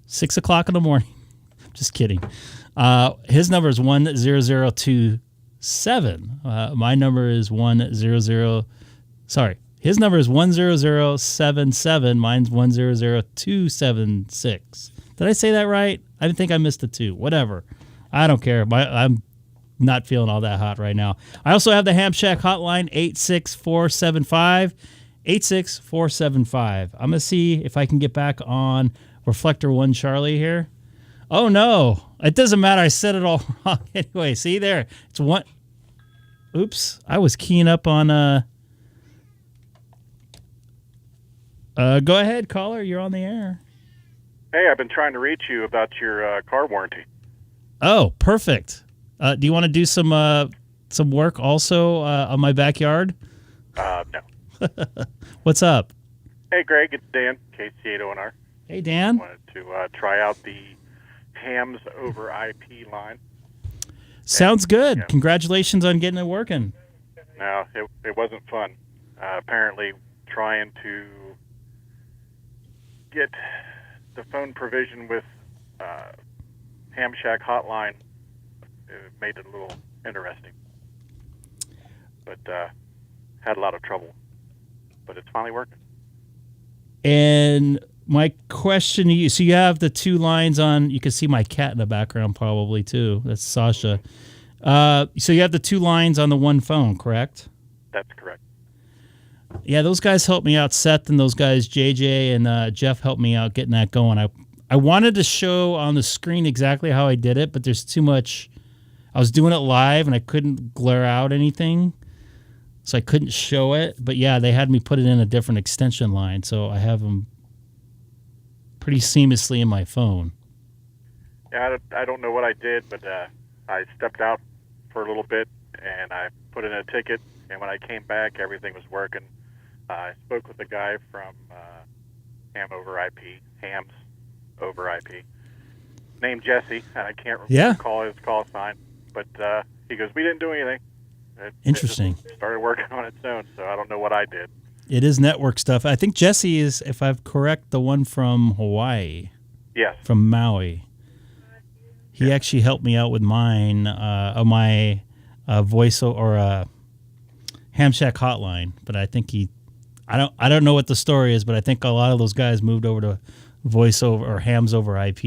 S1: 6 o'clock in the morning, just kidding. His number is 10027. My number is 100. Sorry, his number is 10077. Mine's 100276. Did I say that right? I think I missed a 2. Whatever. I don't care. I'm not feeling all that hot right now. I also have the Ham Shack hotline, 86475. 86475. I'm going to see if I can get back on Reflector 1 Charlie here. Oh, no. It doesn't matter. I said it all wrong. Anyway, see there. It's one. Oops. I was keying up on. Go ahead, caller. You're on the air.
S9: Hey, I've been trying to reach you about your car warranty.
S1: Oh, perfect. Do you want to do some work also on my backyard?
S9: No.
S1: What's up?
S9: Hey, Greg, it's Dan, KC8ONR.
S1: Hey, Dan.
S9: Wanted to try out the hams over IP line.
S1: Sounds good. Yeah. Congratulations on getting it working.
S9: No, it wasn't fun. Apparently, trying to get the phone provision with Ham Shack hotline made it a little interesting. But had a lot of trouble. But it's finally working.
S1: And my question to you, so you have the 2 lines on, you can see my cat in the background probably too. That's Sasha. So you have the 2 lines on the one phone, correct?
S9: That's correct.
S1: Yeah, those guys helped me out. Seth and those guys, JJ and Jeff, helped me out getting that going. I wanted to show on the screen exactly how I did it, but there's too much. I was doing it live and I couldn't glare out anything. So I couldn't show it, but yeah, they had me put it in a different extension line, so I have them pretty seamlessly in my phone.
S9: Yeah, I don't know what I did, but I stepped out for a little bit, and I put in a ticket, and when I came back, everything was working. I spoke with a guy from Hams over IP, named Jesse, and I can't recall his call sign, but he goes, we didn't do anything.
S1: Interesting.
S9: It started working on its own, so I don't know what I did.
S1: It is network stuff. I think Jesse is, if I'm correct, the one from Hawaii.
S9: Yes.
S1: From Maui. He actually helped me out with mine, my voice or Ham Shack hotline. But I think I don't know what the story is, but I think a lot of those guys moved over to voice over or hams over IP.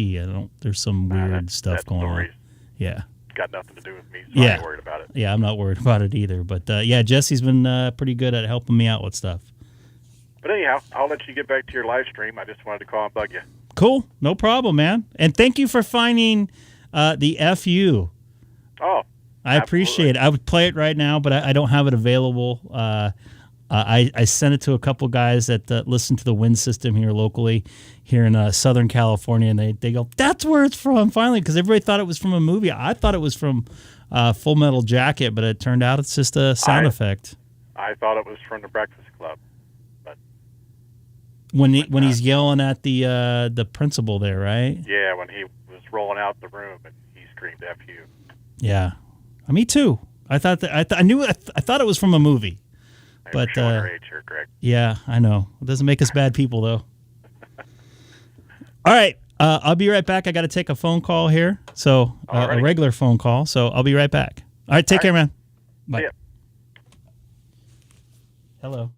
S1: There's some weird stuff going on. Yeah.
S9: Got nothing to do with me, so I'm not worried about it.
S1: Yeah, I'm not worried about it either. But yeah, Jesse's been pretty good at helping me out with stuff.
S9: But anyhow, I'll let you get back to your live stream. I just wanted to call and bug you.
S1: Cool. No problem, man. And thank you for finding the FU.
S9: Oh,
S1: I appreciate it. I would play it right now, but I don't have it available. I sent it to a couple guys that listen to the Wind System here locally, here in Southern California, and they go, "That's where it's from." Finally, because everybody thought it was from a movie. I thought it was from Full Metal Jacket, but it turned out it's just a sound effect.
S9: I thought it was from The Breakfast Club, but
S1: when he's yelling at the principal there, right?
S9: yeah, when he was rolling out the room and he screamed "F you."
S1: Yeah, me too. I thought that I knew I thought it was from a movie, but
S9: showing our age here, Greg.
S1: yeah, I know it doesn't make us bad people though. All right, I'll be right back. I got to take a phone call here, so a regular phone call. So I'll be right back. All right, take care, man. Bye.
S9: See ya.
S1: Hello.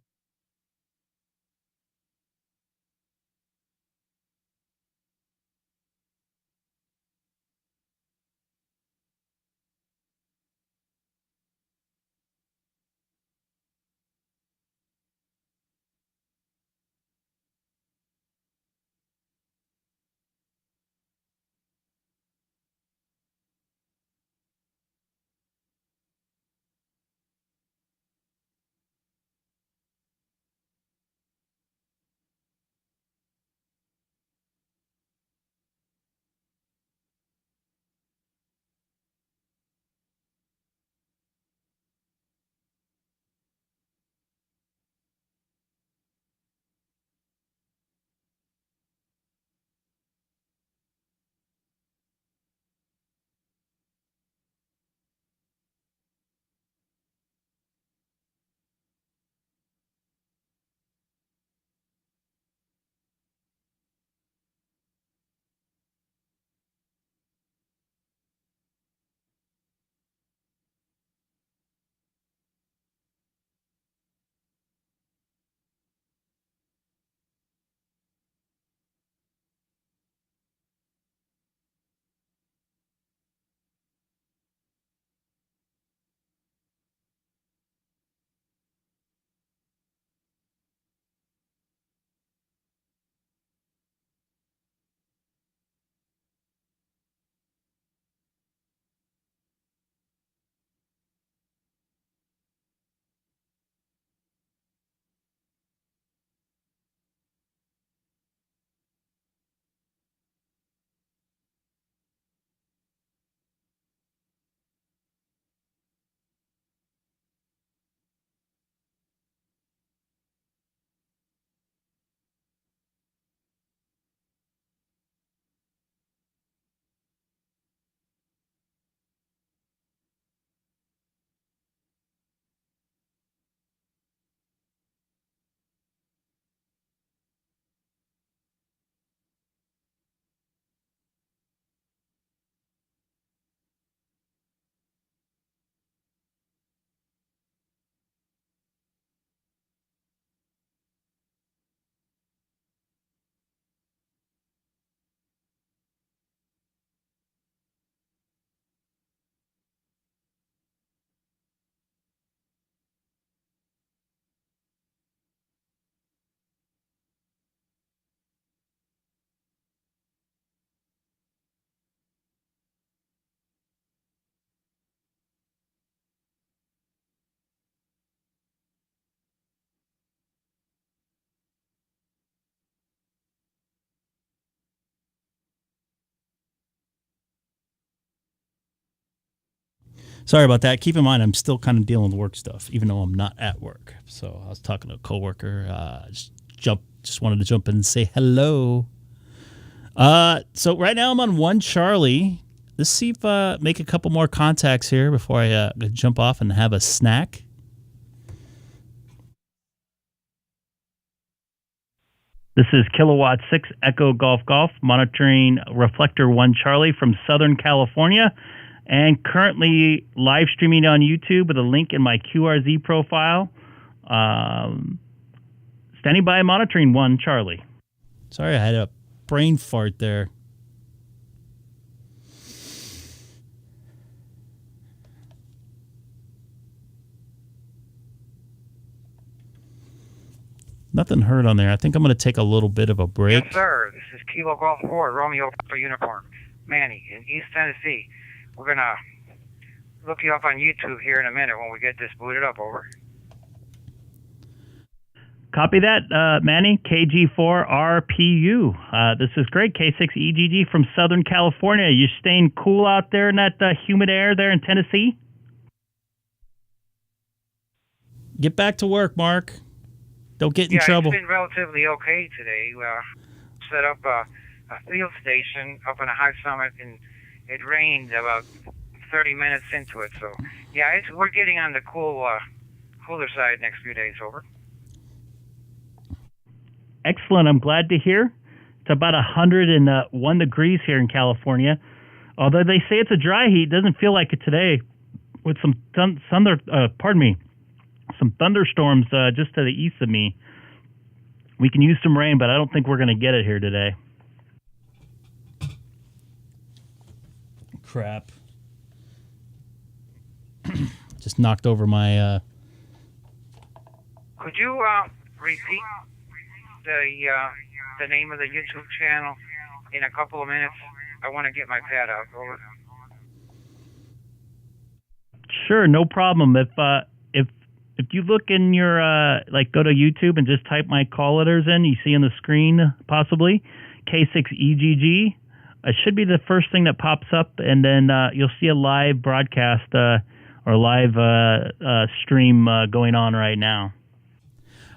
S1: Sorry about that. Keep in mind, I'm still kind of dealing with work stuff, even though I'm not at work. So I was talking to a coworker. Just wanted to jump in and say hello. So right now I'm on 1 Charlie. Let's see if make a couple more contacts here before I jump off and have a snack.
S3: This is Kilowatt 6 Echo Golf Golf monitoring Reflector 1 Charlie from Southern California, and currently live streaming on YouTube with a link in my QRZ profile. Standing by, monitoring 1 Charlie.
S1: Sorry, I had a brain fart there. Nothing heard on there. I think I'm going to take a little bit of a break.
S10: Yes, sir. This is Kilo Golf 4, Romeo for Unicorn, Manny in East Tennessee. We're going to look you up on YouTube here in a minute when we get this booted up. Over.
S3: Copy that, Manny, KG4RPU. This is Greg, K6EGG from Southern California. You staying cool out there in that humid air there in Tennessee?
S1: Get back to work, Mark. Don't get in trouble.
S10: It's been relatively okay today. Set up a field station up on a high summit, and it rained about 30 minutes into it. So, yeah, we're getting on the cooler side next few days. Over.
S3: Excellent. I'm glad to hear. It's about 101 degrees here in California. Although they say it's a dry heat, it doesn't feel like it today. With some some thunderstorms just to the east of me. We can use some rain, but I don't think we're going to get it here today.
S1: Crap. Just knocked over my...
S10: Could you repeat the name of the YouTube channel in a couple of minutes? I want to get my pad out. Over.
S3: Sure, no problem. If you look in your go to YouTube and just type my call letters in, you see on the screen possibly K6EGG. It should be the first thing that pops up, and then you'll see a live broadcast or live stream going on right now.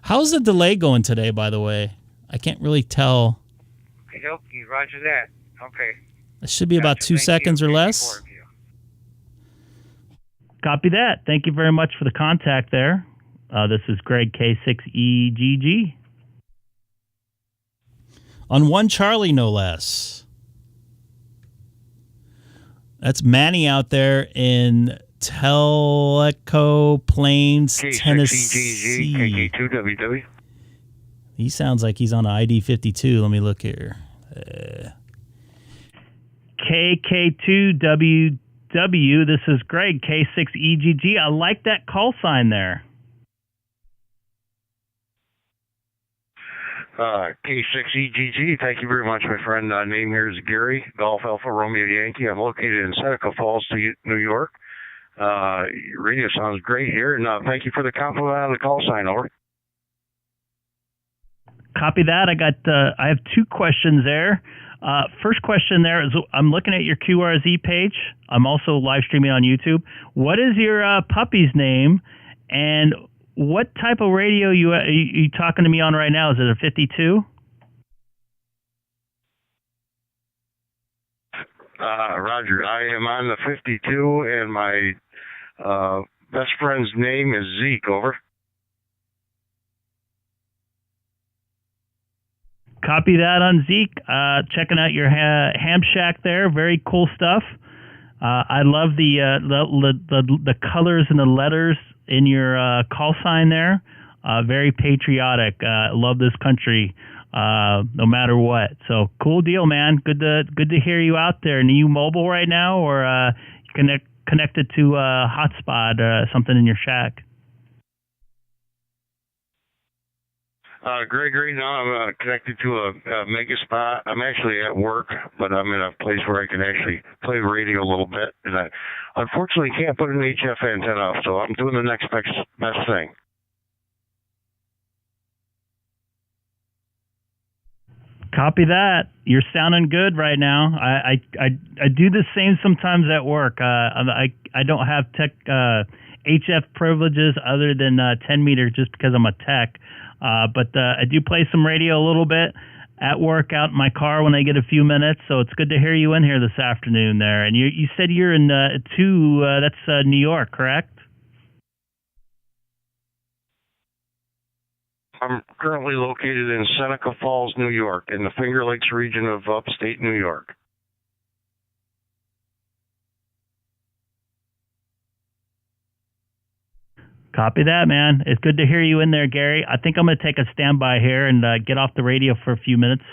S1: How's the delay going today, by the way? I can't really tell.
S10: Okay, roger that. Okay.
S1: It should be about 2 seconds or less.
S3: Copy that. Thank you very much for the contact there. This is Greg, K6EGG.
S1: On 1 Charlie, no less. That's Manny out there in Tellico Plains, Tennessee.
S6: K6EGG,
S1: He sounds like he's on ID 52. Let me look here.
S3: KK2WW. This is Greg, K6EGG. I like that call sign there.
S6: K6EGG, thank you very much, my friend. Name here is Gary, Golf Alpha Romeo Yankee. I'm located in Seneca Falls, New York. Your radio sounds great here, and thank you for the compliment on the call sign. Over.
S3: Copy that. I have 2 questions there. First question there is, I'm looking at your QRZ page. I'm also live streaming on YouTube. What is your puppy's name, and what type of radio you talking to me on right now? Is it a 52?
S6: Roger. I am on the 52, and my best friend's name is Zeke. Over.
S3: Copy that on Zeke. Checking out your ham shack there. Very cool stuff. I love the colors and the letters in your call sign there. Very patriotic. Love this country, no matter what. So cool deal, man. Good to hear you out there. And are you mobile right now, or connected to a hotspot, something in your shack?
S6: Greg, right now I'm connected to a mega spot. I'm actually at work, but I'm in a place where I can actually play radio a little bit. And I unfortunately can't put an HF antenna up, so I'm doing the next best thing.
S3: Copy that. You're sounding good right now. I do the same sometimes at work. I don't have tech HF privileges other than 10 meter just because I'm a tech. But I do play some radio a little bit at work out in my car when I get a few minutes. So it's good to hear you in here this afternoon there. And you said you're in that's New York, correct?
S6: I'm currently located in Seneca Falls, New York, in the Finger Lakes region of upstate New York.
S3: Copy that, man. It's good to hear you in there, Gary. I think I'm going to take a standby here and get off the radio for a few minutes.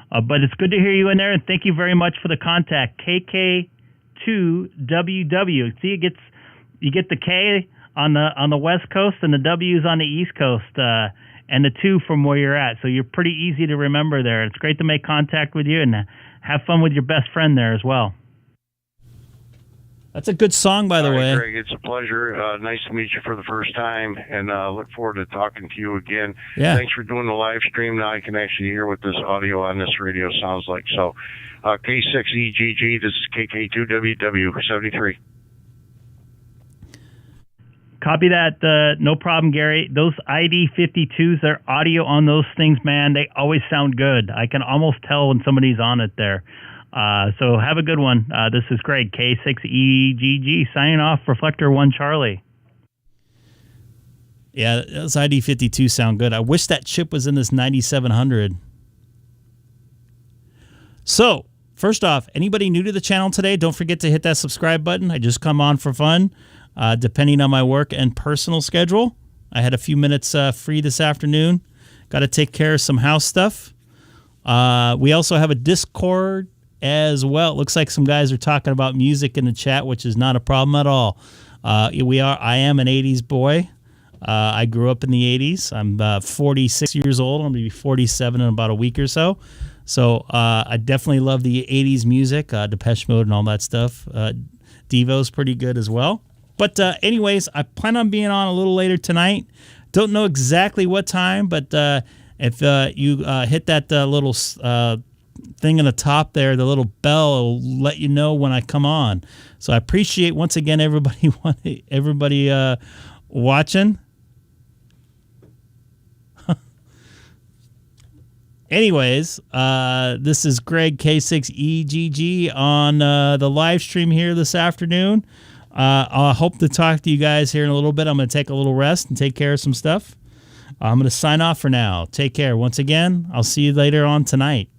S3: But it's good to hear you in there, and thank you very much for the contact. KK2WW. See, you get the K on the West Coast and the W's on the East Coast. and the 2 from where you're at. So you're pretty easy to remember there. It's great to make contact with you and have fun with your best friend there as well.
S1: That's a good song, by the way.
S6: Greg, it's a pleasure. Nice to meet you for the first time, and look forward to talking to you again.
S1: Yeah.
S6: Thanks for doing the live stream. Now I can actually hear what this audio on this radio sounds like. So, K6EGG, this is KK2WW73.
S3: Copy that. No problem, Gary. Those ID52s, their audio on those things, man, they always sound good. I can almost tell when somebody's on it there. So have a good one. This is Greg, K6EGG, signing off, Reflector 1 Charlie.
S1: Yeah, those ID52 sound good. I wish that chip was in this 9700. So, first off, anybody new to the channel today, don't forget to hit that subscribe button. I just come on for fun, depending on my work and personal schedule. I had a few minutes free this afternoon. Got to take care of some house stuff. We also have a Discord as well. It looks like some guys are talking about music in the chat, which is not a problem at all. I am an 80s boy. I grew up in the 80s. I'm 46 years old. I'm going to be 47 in about a week or so. So I definitely love the 80s music, Depeche Mode and all that stuff. Devo's pretty good as well. But anyways, I plan on being on a little later tonight. Don't know exactly what time, but if you hit that little thing in the top there, the little bell, will let you know when I come on. So I appreciate once again everybody watching. Anyways, this is Greg K6EGG on the live stream here this afternoon. I hope to talk to you guys here in a little bit. I'm going to take a little rest and take care of some stuff. I'm going to sign off for now. Take care. Once again, I'll see you later on tonight.